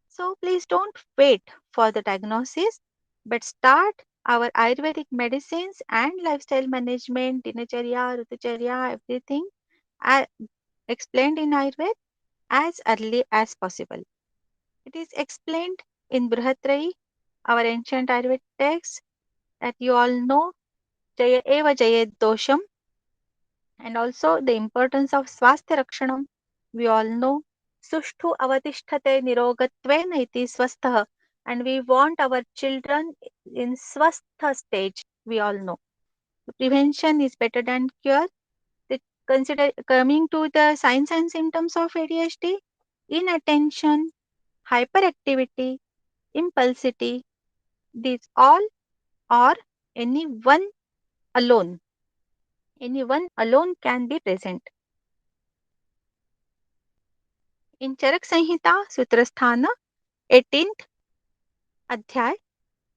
So please don't wait for the diagnosis, but start our Ayurvedic medicines and lifestyle management, dinacharya, rutucharya, everything uh, explained in Ayurveda as early as possible. It is explained in Brihatrayi, our ancient Ayurvedic text that you all know, Jaya Eva Jayet Dosham, and also the importance of Swasthya Rakshanam. We all know Sushtu Avatisthate Nirogatven iti Swastha, and we want our children in Swastha stage. We all know prevention is better than cure. Consider coming to the signs and symptoms of ADHD: inattention, hyperactivity, impulsivity. These all or anyone alone. Anyone alone can be present. In Charak Sanhita Sutrasthana 18th Adhyay,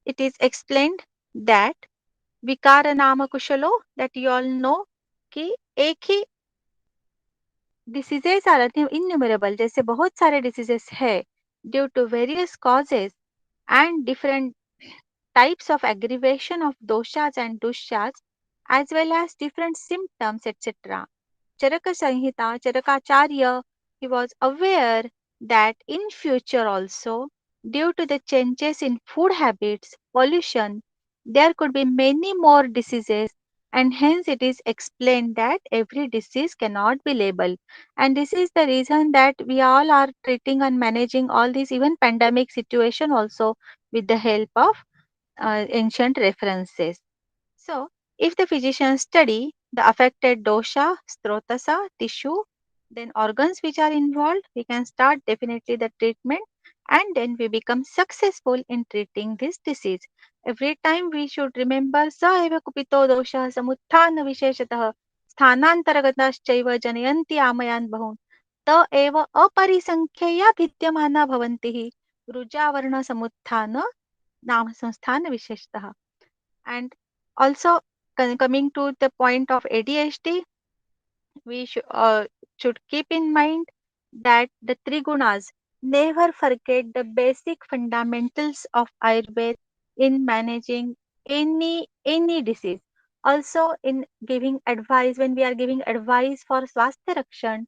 it is explained that Vikara Nama Kushalo, that you all know कि एक ही diseases are innumerable, जैसे बहुत सारे diseases है due to various causes and different types of aggravation of doshas and dushas, as well as different symptoms, etc. Charaka Sanhita, Charakacharya, he was aware that in future also, due to the changes in food habits, pollution, there could be many more diseases, and hence it is explained that every disease cannot be labeled. And this is the reason that we all are treating and managing all these, even pandemic situation also, with the help of ancient references. So, if the physician study the affected dosha, strotasa, tissue, then organs which are involved, we can start definitely the treatment, and then we become successful in treating this disease. Every time we should remember स एव कुपितो दोषः समुत्थान विशेषतः स्थानान्तरगताश्चैव जनयन्ति आमयान् बहून् त एव अपरिसङ्ख्यया भिद्यमाना भवन्ति हि रुजावर्ण समुत्थान नाम संस्थान विशेषतः. And also, coming to the point of ADHD, we should keep in mind that the trigunas, never forget the basic fundamentals of Ayurveda in managing any disease. Also, in giving advice, when we are giving advice for swasthya rakshan,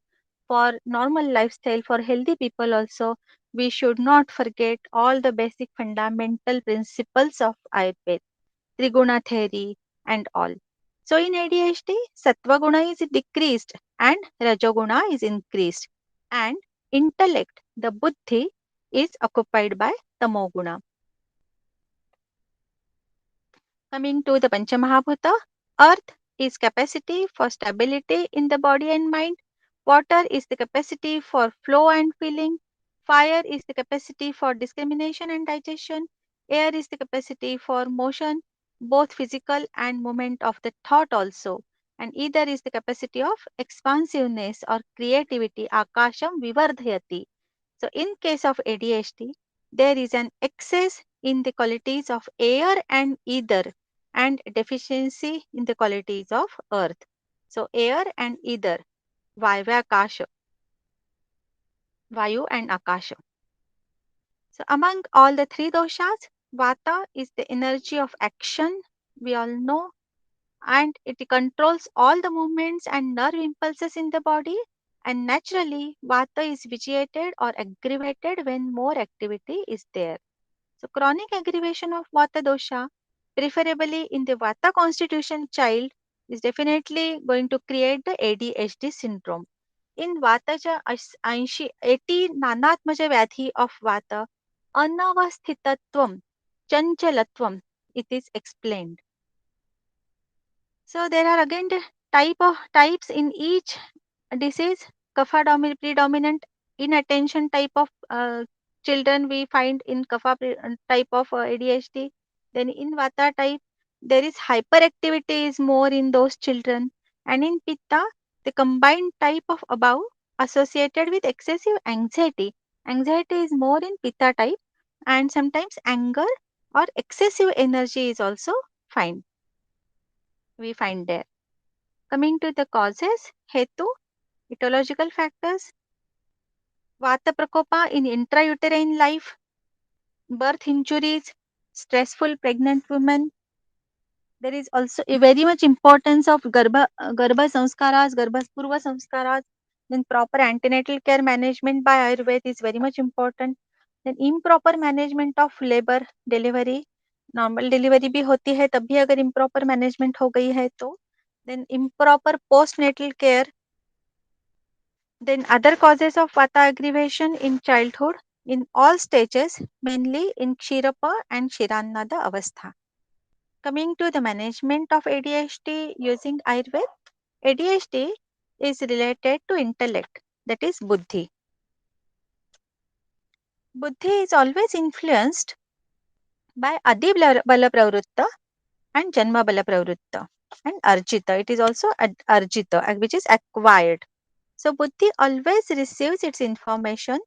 for normal lifestyle, for healthy people also, we should not forget all the basic fundamental principles of Ayurveda, Triguna theory, and all. So in ADHD, Sattva guna is decreased and Rajoguna is increased, and intellect, the buddhi, is occupied by Tamoguna. Coming to the Panchamahabhuta, earth is capacity for stability in the body and mind, water is the capacity for flow and feeling, fire is the capacity for discrimination and digestion, air is the capacity for motion, both physical and movement of the thought also, and either is the capacity of expansiveness or creativity, akasham vivardhayati. So in case of ADHD, there is an excess in the qualities of air and ether, and deficiency in the qualities of earth. So air and ether, Vayva Akasha, Vayu and Akasha. So among all the three doshas, Vata is the energy of action, we all know, and it controls all the movements and nerve impulses in the body. And naturally, Vata is vitiated or aggravated when more activity is there. So chronic aggravation of Vata dosha, preferably in the Vata constitution child, is definitely going to create the ADHD syndrome. In Vataच्या 80 नानात्मज व्याधी of Vata, अनवस्थितत्वम, chanchalatvam, it is explained. So there are again the types in each disease. Kapha predominant inattention type of children we find in Kapha type of ADHD. Then in Vata type, there is hyperactivity is more in those children. And in Pitta, the combined type of above associated with excessive anxiety. Anxiety is more in Pitta type, and sometimes anger or excessive energy is also find we find there. Coming to the causes, hetu, etiological factors, Vata Prakopa in intrauterine life, birth injuries, stressful pregnant women. There is also a very much importance of Garbha Samskaras, Garbha Purva Samskaras. Then proper antenatal care management by Ayurveda is very much important. Then improper management of labor, delivery. Normal delivery भी होती है तब भी अगर improper management हो गई है तो. Then improper postnatal care. Then other causes of Vata aggravation in childhood in all stages, mainly in Kshirapa and Shirannada Avastha. Coming to the management of ADHD using Ayurveda, ADHD is related to intellect, that is Buddhi. Buddhi is always influenced by Adi Bala Pravritta and Janma Bala Pravritta and Arjita. It is also Arjita, which is acquired. So Buddhi always receives its information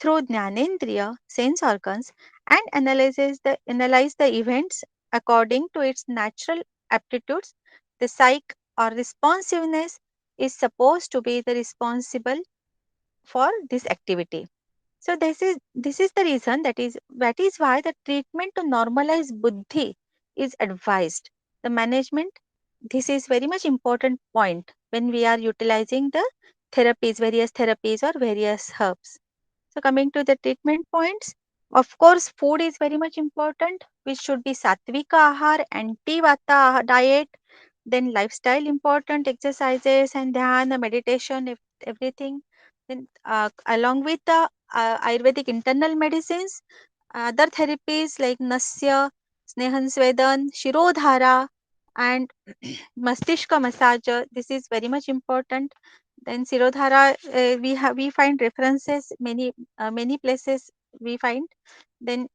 through Jnanendriya, sense organs, and analyze the events according to its natural aptitudes, the psyche or responsiveness, is supposed to be the responsible for this activity. So this is the reason, that is why the treatment to normalize buddhi is advised. The management, this is very much important point when we are utilizing the therapies, various therapies or various herbs. So coming to the treatment points, of course, food is very much important, which should be sattvika ahar, anti-vata diet, then lifestyle important, exercises and dhyana, meditation, everything. Then along with the Ayurvedic internal medicines, other therapies like Nasya, Snehan Swedan, Shirodhara and Mastishka massage, this is very much important. Then Shirodhara, we find references many places we find. Then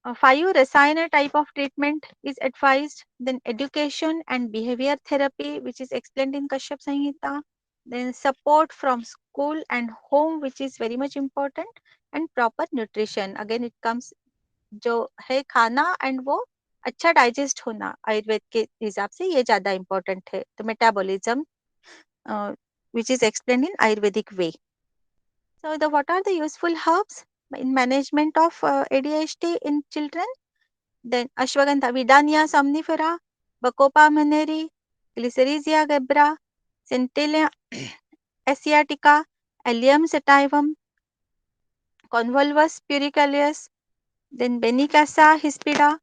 5 Rasayana type of treatment is advised. Then education and behavior therapy, which is explained in Kashyap Samhita. Then support from school and home, which is very much important. And proper nutrition, again it comes, जो है खाना and वो अच्छा digest होना आयुर्वेद के हिसाब से ये ज्यादा इम्पोर्टेंट है. तो metabolism which is explained in Ayurvedic way. So what are the useful herbs in management of ADHD in children? Then Ashwagandha, Vidania somnifera, Bacopa maneri, Glycyrrhizia gebra, Centella asiatica, Allium sativum, Convolvulus puricaleus, then Benicassa hispida.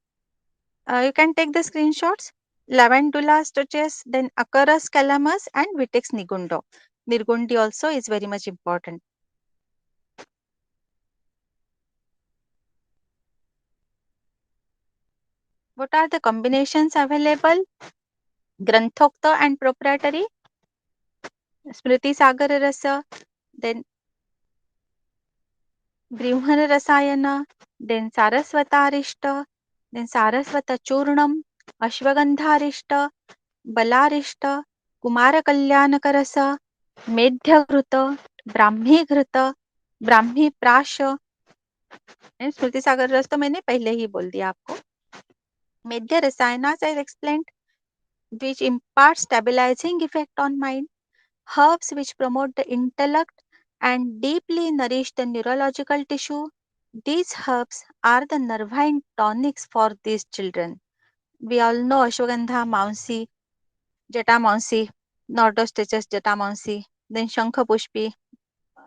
You can take the screenshots. Lavandula stoches, then Acarus calamus and Vitex nigundo. Nirgundi also is very much important. What are the combinations available? Granthokta and proprietary, Smriti Sagar Rasa, then Brihmana Rasayana, then Sarasvatarishta, then Sarasvata Churnam, Ashwagandharishta, Balarishta, Kumara Kalyanaka Medhya Ghruta, Brahmi Ghruta, Brahmi Prasha. स्मृति सागर रस तो मैंने पहले ही बोल दिया आपको. Medhya Rasayanas I explained, which impart stabilizing effect on mind. Herbs which promote the intellect and deeply nourish the neurological tissue. These herbs are the nervine tonics for these children. We all know Ashwagandha, Maunsi, Jatamansi, Nordosteches Jatamansi, then Shankhapushpi,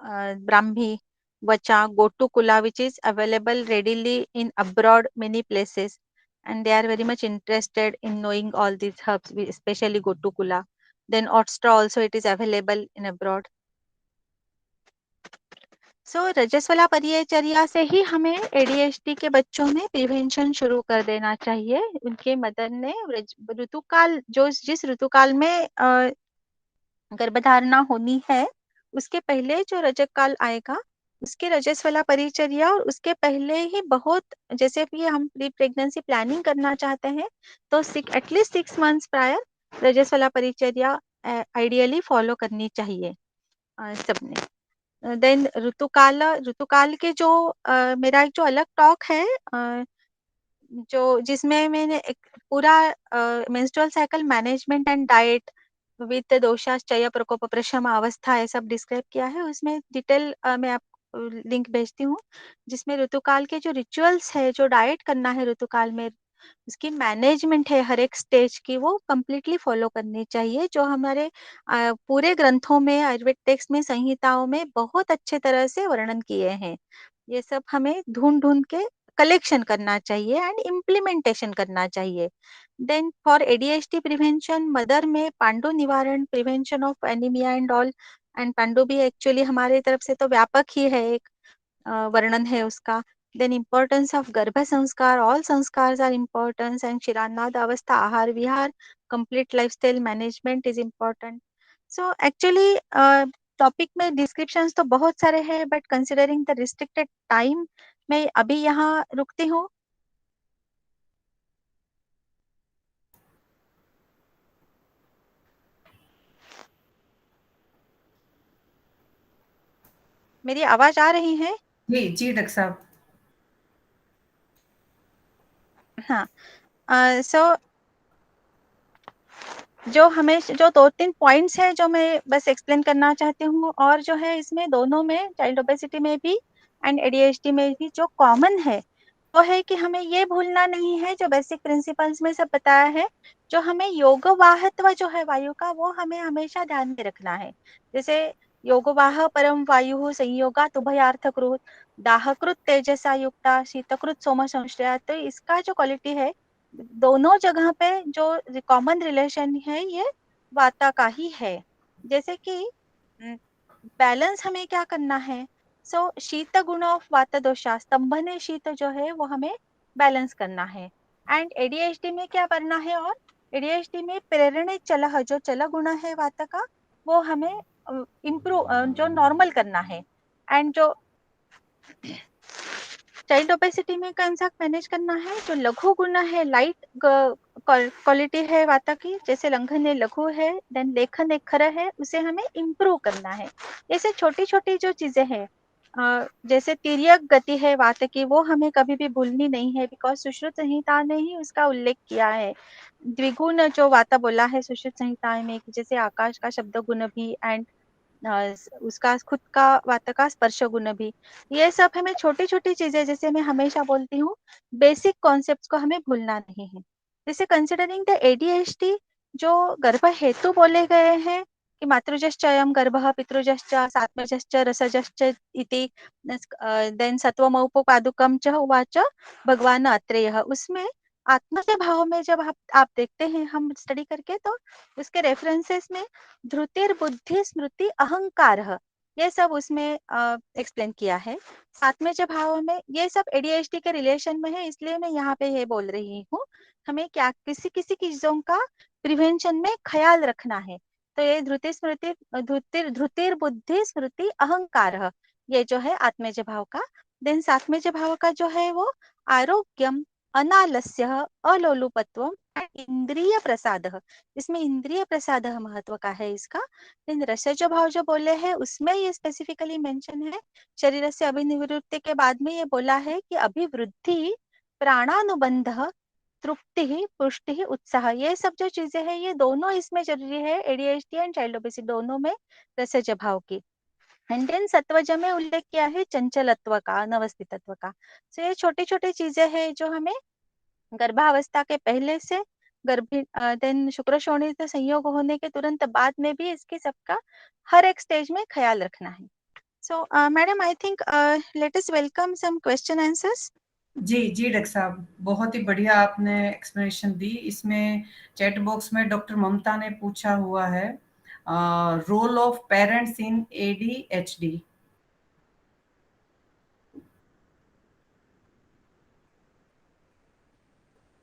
Brahmi, Vacha, Gotukula, which is available readily in abroad many places, and they are very much interested in knowing all these herbs, especially Gotukula. Then Otstra also it is available in abroad. सो रजस्वला परिचर्या से ही हमें ADHD के बच्चों में prevention शुरू कर देना चाहिए. उनके मदर ने ऋतुकाल, जिस ऋतुकाल में गर्भधारणा होनी है उसके पहले जो रजक काल आएगा उसके रजस्वला परिचर्या, और उसके पहले ही बहुत, जैसे कि हम प्री प्रेगनेंसी प्लानिंग करना चाहते हैं तो एटलीस्ट 6 मंथ्स प्रायर रजस्वला परिचर्या आइडियली फॉलो करनी चाहिए सबने. देन ऋतुकाल के जो मेरा एक जो अलग टॉक है जो जिसमें मैंने एक पूरा menstrual cycle management and diet with दोषाश्चय प्रकोप प्रशम अवस्था ये सब डिस्क्राइब किया है. उसमें डिटेल मैं आपको लिंक भेजती हूँ जिसमें ऋतुकाल के जो रिचुअल्स है, जो डाइट करना है ऋतुकाल में, उसकी मैनेजमेंट है हर एक स्टेज की, वो कम्प्लीटली फॉलो करनी चाहिए, जो हमारे पूरे ग्रंथों में, आयुर्वेद टेक्स्ट में, संहिताओं में बहुत अच्छे तरह से वर्णन किए हैं. ये सब हमें ढूंढ के कलेक्शन करना चाहिए एंड इम्प्लीमेंटेशन करना चाहिए. Then for ADHD prevention, mother में पांडु निवारण, prevention of anaemia and all, and पांडु भी एक्चुअली हमारे तरफ से तो व्यापक ही है, एक वर्णन है उसका. Then importance of Garbha Sanskar, all sanskars are important, and Shiranad Avastha, Ahar Vihar, complete lifestyle management is important. So actually topic में डिस्क्रिप्शंस तो बहुत सारे हैं, but considering the restricted time मैं अभी यहाँ रुकती हूँ. मेरी आवाज आ रही है? जी जी डॉक्टर साहब. हाँ. सो जो हमें जो 2-3 पॉइंट्स हैं जो मैं बस एक्सप्लेन करना चाहती हूँ, और जो है इसमें दोनों में चाइल्ड ओबेसिटी में भी एंड एडीएचडी में भी जो कॉमन है, वो है कि हमें ये भूलना नहीं है, जो बेसिक प्रिंसिपल्स में सब बताया है, जो हमें योगवाहत्व जो है वायु का, वो हमें हमेशा ध्यान में रखना है। जैसे योगवाह परम वायुः संयोगात् उभयार्थकृत् दाहकृत तेजसा युक्ता शीतकृत सोम संश्रया, तो इसका जो क्वालिटी है दोनों जगह पे जो कॉमन रिलेशन है ये वाता का ही है। जैसे कि बैलेंस हमें क्या करना है, सो शीत गुण ऑफ वात दोषा, स्तंभने शीत जो है वो हमें बैलेंस करना है। एंड एडीएचडी में क्या करना है, और एडीएचडी में प्रेरणे चलह, जो चल गुण है वात का, वो हमें इम्प्रूव जो नॉर्मल करना है। एंड जो चाइल्ड ओबेसिटी में कौन सा मैनेज करना है, जो लघु गुण है, लाइट क्वालिटी है वाता की, जैसे लंघन लघु है, देन लेखन एक खर है, उसे हमें इम्प्रूव करना है। ऐसे छोटी छोटी जो चीजें हैं, जैसे तिर्यक गति है वात की, वो हमें कभी भी भूलनी नहीं है, बिकॉज सुश्रुत संहिता ने ही उसका उल्लेख किया है। द्विगुण जो वाता बोला है सुश्रुत संहिता में, जैसे आकाश का शब्द गुण भी एंड उसका खुद का वात का स्पर्श गुण भी, ये सब हमें छोटी छोटी चीजें, जैसे मैं हमेशा बोलती हूँ, बेसिक कॉन्सेप्ट्स को हमें भूलना नहीं है। जैसे कंसिडरिंग द एडीएचडी, जो गर्भ हेतु बोले गए हैं कि मातृजश्च अयं गर्भः पितृजश्च सात्मजश्च रसजश्च इति, देन सत्वमौपपादुकं च उवाच भगवान अत्रेयः, उसमें आत्मा के भाव में जब आप देखते हैं हम स्टडी करके, तो उसके रेफरेंसेस में धृतिर बुद्धि स्मृति अहंकार, ये सब उसमें एक्सप्लेन किया है। सातवें जो भाव में ये सब एडीएचडी के रिलेशन में है, इसलिए मैं यहाँ पे ये बोल रही हूँ। हमें क्या किसी किसी चीजों का प्रिवेंशन में ख्याल रखना है। तो ये धृति स्मृति धृतिर बुद्धि स्मृति अहंकार, ये जो है आत्मेज भाव का। देन सातवें भाव का जो है वो आरोग्यम अनालस्य अलोलुपत्वम इंद्रिय प्रसाद, इसमें इंद्रिय प्रसाद महत्व का है इसका। लेकिन रसज भाव जो बोले हैं उसमें ये स्पेसिफिकली मेंशन है, शरीर से अभिनिवृत्ति के बाद में ये बोला है कि अभिवृद्धि प्राणानुबंध तृप्ति पुष्टि उत्साह, ये सब जो चीजें हैं ये दोनों इसमें जरूरी है, एडीएचडी एंड चाइल्ड ओबेसिटी दोनों में रसज भाव की। एंड देन सत्वज में उल्लेख किया है चंचलत्व का, अनवस्थितत्व का। तो ये छोटी छोटी चीजें हैं जो हमें गर्भावस्था के पहले से गर्भी देन शुक्र शोणित संयोग होने के तुरंत बाद में भी इसकी सबका हर एक स्टेज में ख्याल रखना है। So madam I think let us welcome some question answers. जी जी डॉक्टर साहब, बहुत ही बढ़िया आपने एक्सप्लेनेशन दी। इसमें चैट बॉक्स में डॉक्टर ममता ने पूछा हुआ है role of parents in ADHD.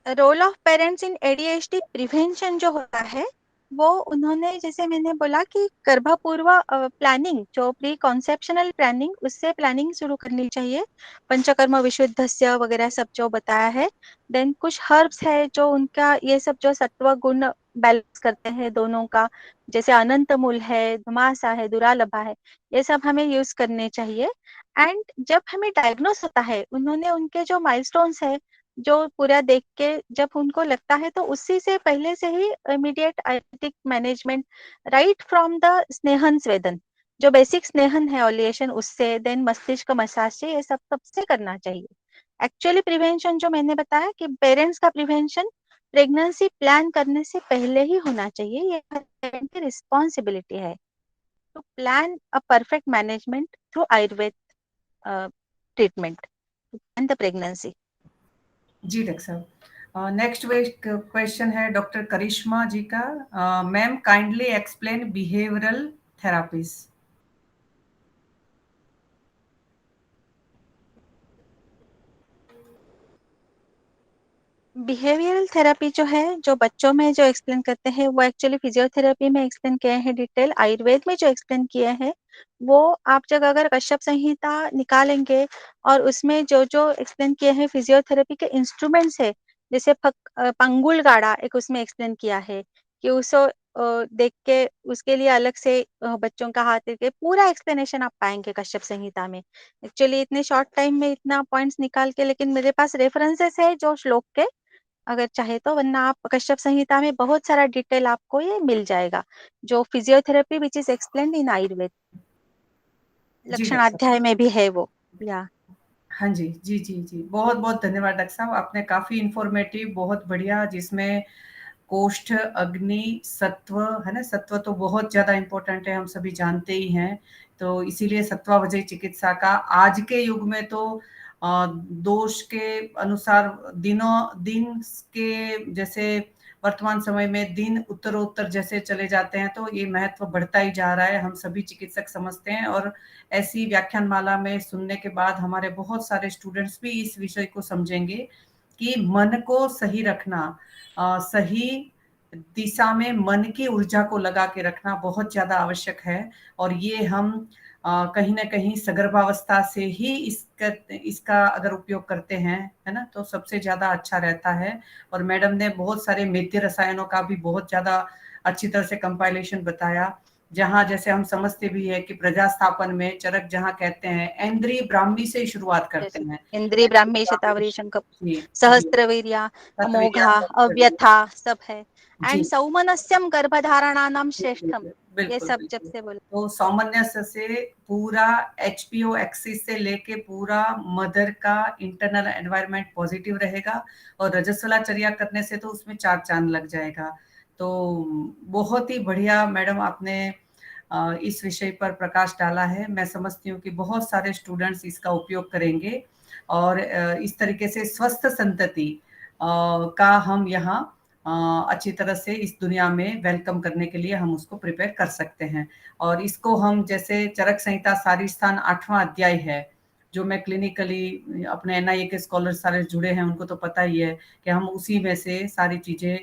Role of parents in ADHD prevention जो होता है, वो उन्होंने जैसे मैंने बोला कि गर्भपूर्व प्लानिंग, जो प्री कॉन्सेप्शनल प्लानिंग, उससे प्लानिंग शुरू करनी चाहिए। पंचकर्म विशुद्धस्य वगैरह सब जो बताया है। देन कुछ हर्ब्स है जो उनका ये सब जो सत्व गुण बैलेंस करते हैं दोनों का, जैसे अनंत मूल है, धुमासा है, दुरालभा है, ये सब हमें यूज करने चाहिए। एंड जब हमें डायग्नोस होता है, उन्होंने उनके जो माइलस्टोन्स है जो पूरा देख के जब उनको लगता है, तो उसी से पहले से ही immediate Ayurvedic management, right from the स्नेहन स्वेदन, जो बेसिक स्नेहन है ओलिएशन, उससे देन मस्तिष्क मसाज से, ये सब सबसे करना चाहिए। एक्चुअली प्रिवेंशन जो मैंने बताया कि पेरेंट्स का प्रिवेंशन प्रेगनेंसी प्लान करने से पहले ही होना चाहिए, ये पेरेंट की रिस्पॉन्सिबिलिटी है to plan a perfect management through Ayurveda treatment and the pregnancy. जी डॉक्टर साहब, नेक्स्ट क्वेश्चन है डॉक्टर करिश्मा जी का। Ma'am kindly explain behavioural therapies. Behavioural therapy जो है, जो बच्चों में जो एक्सप्लेन करते हैं, वो एक्चुअली फिजियोथेरेपी में एक्सप्लेन किए हैं डिटेल। आयुर्वेद में जो एक्सप्लेन किए हैं वो आप जब अगर कश्यप संहिता निकालेंगे और उसमें जो जो एक्सप्लेन किए हैं फिजियोथेरेपी के इंस्ट्रूमेंट्स है, जैसे पंगुल गाड़ा एक उसमें एक्सप्लेन किया है कि उसको देख के उसके लिए अलग से बच्चों का हाथ के पूरा एक्सप्लेनेशन आप पाएंगे कश्यप संहिता में। एक्चुअली इतने शॉर्ट टाइम में इतना पॉइंट्स निकाल के, लेकिन मेरे पास रेफरेंसेस है जो श्लोक के, अगर चाहे तो, वरना आप कश्यप संहिता में बहुत सारा डिटेल आपको ये मिल जाएगा, जो physiotherapy which is explained in Ayurveda, जी लक्षण डॉक्टर अध्याय में भी है वो। या हाँ जी, जी, जी, जी। बहुत-बहुत धन्यवाद डॉक्टर साहब, आपने काफ़ी इन्फॉर्मेटिव, बहुत बढ़िया, जिसमें कोष्ठ, अग्नि, सत्व, है ना? सत्व तो बहुत ज़्यादा इम्पोर्टेंट है, हम सभी जानते ही हैं। तो इसीलिए सत्वावजयी चिकित्सा का आज के युग में तो दोष के अनुसार दिन के जैसे वर्तमान समय में दिन उत्तरोत्तर जैसे चले जाते हैं, तो ये महत्व बढ़ता ही जा रहा है, हम सभी चिकित्सक समझते हैं। और ऐसी व्याख्यानमाला में सुनने के बाद हमारे बहुत सारे स्टूडेंट्स भी इस विषय को समझेंगे कि मन को सही रखना, सही दिशा में मन की ऊर्जा को लगा के रखना बहुत ज़्यादा आवश्यक है। और ये हम कहीं न कहीं सगर्भावस्था से ही इसका अगर उपयोग करते हैं, है ना? तो सबसे ज़्यादा अच्छा रहता है। और मैडम ने बहुत सारे मेद्य रसायनों का भी बहुत ज़्यादा अच्छी तरह से कंपाइलेशन बताया, जहाँ जैसे हम समझते भी हैं कि प्रजास्थापन में चरक जहाँ कहते हैं, ऐन्द्रिय ब्राह्मी से ही शुरुआत करते हैं। इंद्रिय ब्राह्मी शतावरी शंख जी, जी। सहस्त्रवीर्या तत्वीर्या अमोघा अव्यथा सब है, जी। एंड सौमनस्यम गर्भधारणानाम श्रेष्ठम, ये बिल्कुल, सब जब बिल्कुल। से बोला। तो सामान्य से पूरा एचपीओ एक्सिस से लेके पूरा मदर का इंटरनल एनवायरनमेंट पॉजिटिव रहेगा, और रजस्वलाचर्या करने से तो उसमें 4 चाँद लग जाएगा। तो बहुत ही बढ़िया मैडम आपने इस विषय पर प्रकाश डाला है। मैं समझती हूँ कि बहुत सारे स्टूडेंट्स इसका उपयोग करेंगे, और इस तरीके से स्वस्थ संतति का हम यहाँ अच्छी तरह से इस दुनिया में वेलकम करने के लिए हम उसको प्रिपेयर कर सकते हैं। और इसको हम जैसे चरक संहिता सारी स्थान 8वां अध्याय है, जो मैं क्लिनिकली अपने एनआईए के स्कॉलर सारे जुड़े हैं, उनको तो पता ही है कि हम उसी में से सारी चीज़ें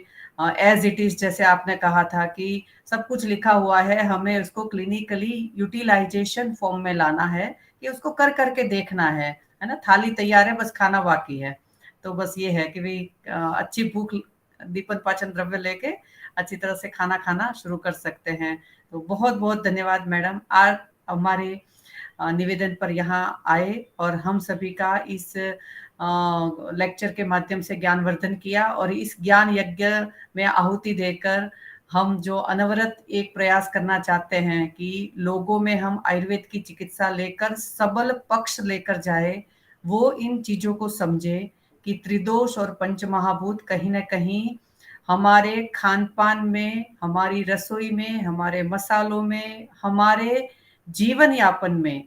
एज़ इट इज़, जैसे आपने कहा था कि सब कुछ लिखा हुआ है, हमें उसको क्लिनिकली यूटिलाइज़ेशन फॉर्म में लाना है, कि उसको कर के देखना है ना? थाली तैयार है, बस खाना बाकी है। तो बस ये है कि भई अच्छी भूख दीपन पाचन द्रव्य लेके अच्छी तरह से खाना खाना शुरू कर सकते हैं। तो बहुत-बहुत धन्यवाद मैडम, आज हमारे निवेदन पर यहाँ आए और हम सभी का इस लेक्चर के माध्यम से ज्ञानवर्धन किया, और इस ज्ञान यज्ञ में आहुति देकर हम जो अनवरत एक प्रयास करना चाहते हैं कि लोगों में हम आयुर्वेद की चिकित्सा लेकर सबल पक्ष लेकर जाए, वो इन चीज़ों को समझे कि त्रिदोष और पंचमहाभूत कहीं न कहीं हमारे खान-पान में, हमारी रसोई में, हमारे मसालों में, हमारे जीवन यापन में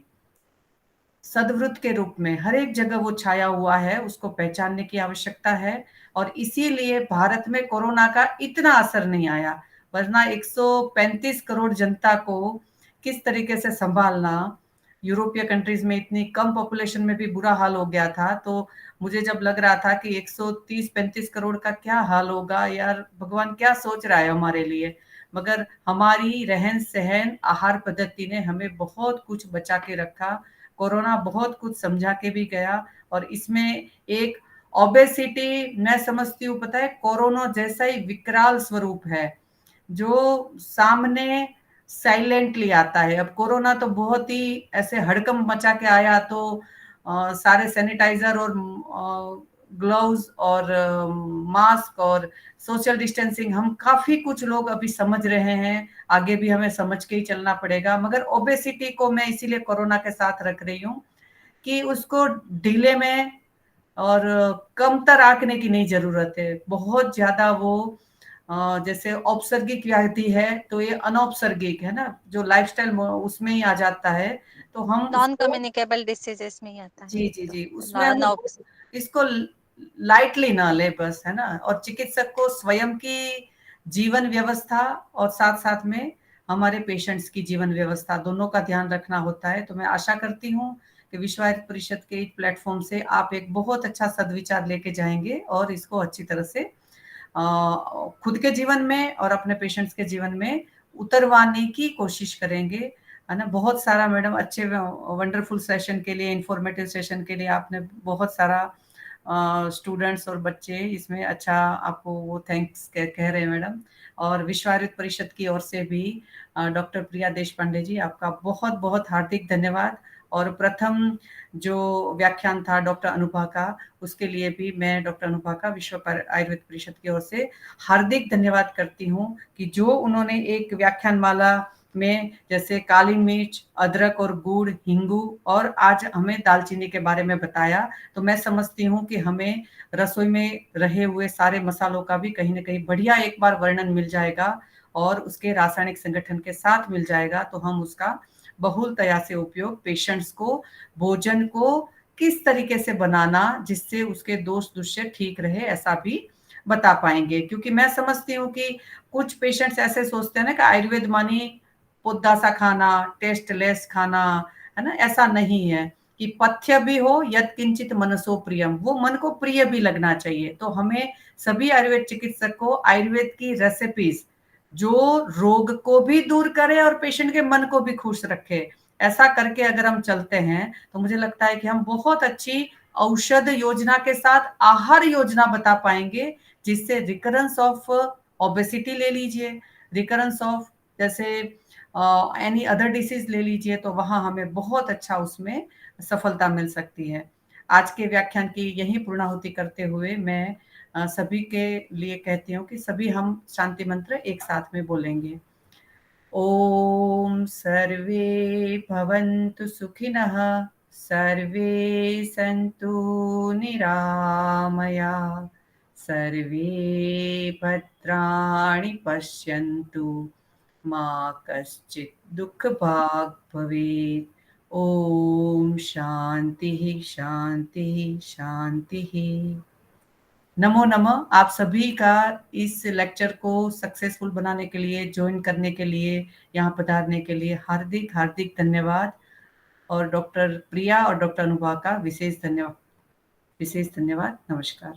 सद्वृत के रूप में हर एक जगह वो छाया हुआ है, उसको पहचानने की आवश्यकता है। और इसीलिए भारत में कोरोना का इतना असर नहीं आया, वरना 135 करोड़ जनता को किस तरीके से सँभालना, यूरोपीय कंट्रीज़ में इतनी कम पॉपुलेशन में भी बुरा हाल हो गया था। तो मुझे जब लग रहा था कि 130-35 करोड़ का क्या हाल होगा, यार भगवान क्या सोच रहा है हमारे लिए? मगर हमारी रहन-सहन, आहार पद्धति ने हमें बहुत कुछ बचा के रखा। कोरोना बहुत कुछ समझा के भी गया, और इसमें एक ओबेसिटी मैं समझती हूँ, पता है कोरोना जैसा ही विकराल स्वरूप है, जो सामने साइलेंटली आता है। अब कोरोना तो बहुत ही ऐसे हड़कंप मचा के आया, तो सारे सैनिटाइज़र और ग्लव्स और मास्क और सोशल डिस्टेंसिंग, हम काफ़ी कुछ लोग अभी समझ रहे हैं, आगे भी हमें समझ के ही चलना पड़ेगा। मगर ओबेसिटी को मैं इसीलिए कोरोना के साथ रख रही हूँ कि उसको ढीले में और कमतर आंकने की नहीं ज़रूरत है। बहुत ज़्यादा वो जैसे औपसर्गिक व्याधि है, तो ये अनौपसर्गिक है ना, जो लाइफ़स्टाइल उसमें ही आ जाता है। तो हम नॉन उसको कम्युनिकेबल डिसीजेस में ही आता है जी, ये जी, तो, जी, उसमें हम नॉन। इसको लाइटली ना ले बस, है ना? और चिकित्सक को स्वयं की जीवन व्यवस्था और साथ-साथ में हमारे पेशेंट्स की जीवन व्यवस्था दोनों का ध्यान रखना होता है। तो मैं आशा करती हूँ कि विश्व आयुर्वेद परिषद के प्लेटफ़ॉर्म से आप एक बहुत अच्छा सद्विचार लेके जाएँगे, और इसको अच्छी तरह से खुद के जीवन में और अपने पेशेंट्स के जीवन में उतरवाने की कोशिश करेंगे, है ना? बहुत सारा मैडम अच्छे वंडरफुल सेशन के लिए, इन्फॉर्मेटिव सेशन के लिए आपने बहुत सारा स्टूडेंट्स और बच्चे इसमें अच्छा आपको वो थैंक्स कह रहे हैं मैडम। और विश्व आयुर्वेद परिषद की ओर से भी डॉक्टर प्रिया देशपांडे जी, आपका बहुत-बहुत हार्दिक धन्यवाद। और प्रथम जो व्याख्यान था डॉक्टर अनुभा का, उसके लिए भी मैं डॉक्टर अनुभा का विश्व आयुर्वेद परिषद की ओर से हार्दिक धन्यवाद करती हूँ कि जो उन्होंने एक व्याख्यानमाला में जैसे काली मिर्च, अदरक और गुड़, हिंगू और आज हमें दालचीनी के बारे में बताया। तो मैं समझती हूँ कि हमें रसोई में रहे हुए सारे मसालों का भी कहीं न कहीं बढ़िया एक बार वर्णन मिल जाएगा और उसके रासायनिक संगठन के साथ मिल जाएगा, तो हम उसका बहुलतया से उपयोग पेशेंट्स को भोजन को किस तरीके से बनाना जिससे उसके दोष दुष्य ठीक रहे, ऐसा भी बता पाएंगे। क्योंकि मैं समझती हूँ कि कुछ पेशेंट्स ऐसे सोचते हैं ना कि आयुर्वेद मानी पुद्दा सा खाना, टेस्टलेस खाना, है ना? ऐसा नहीं है कि पथ्य भी हो यत् किंचित मनसो प्रियम, वो मन को प्रिय भी लगना चाहिए। तो हमें सभी आयुर्वेद चिकित्सक को आयुर्वेद की रेसिपीज जो रोग को भी दूर करे और पेशेंट के मन को भी खुश रखे, ऐसा करके अगर हम चलते हैं तो मुझे लगता है कि हम बहुत अच्छी औषध योजना के साथ आहार योजना बता पाएंगे, जिससे रिकरेंस ऑफ ओबेसिटी ले लीजिए, रिकरेंस ऑफ जैसे एनी अदर डिसीज ले लीजिए, तो वहां हमें बहुत अच्छा उसमें सफलता मिल सकती है। आज के व्याख्यान की यही पूर्णाहुति करते हुए मैं सभी के लिए कहती हूँ कि सभी हम शांति मंत्र एक साथ में बोलेंगे। ओम सर्वे भवन्तु सुखिनः, सर्वे सन्तु निरामया, सर्वे भद्राणि पश्यन्तु, मा कश्चित् दुःखभाग् भवेत्। ओम शांति शांति शांति। नमो नमः। आप सभी का इस लेक्चर को सक्सेसफुल बनाने के लिए, ज्वाइन करने के लिए, यहाँ पधारने के लिए हार्दिक हार्दिक धन्यवाद। और डॉक्टर प्रिया और डॉक्टर अनुभा का विशेष धन्यवाद। नमस्कार।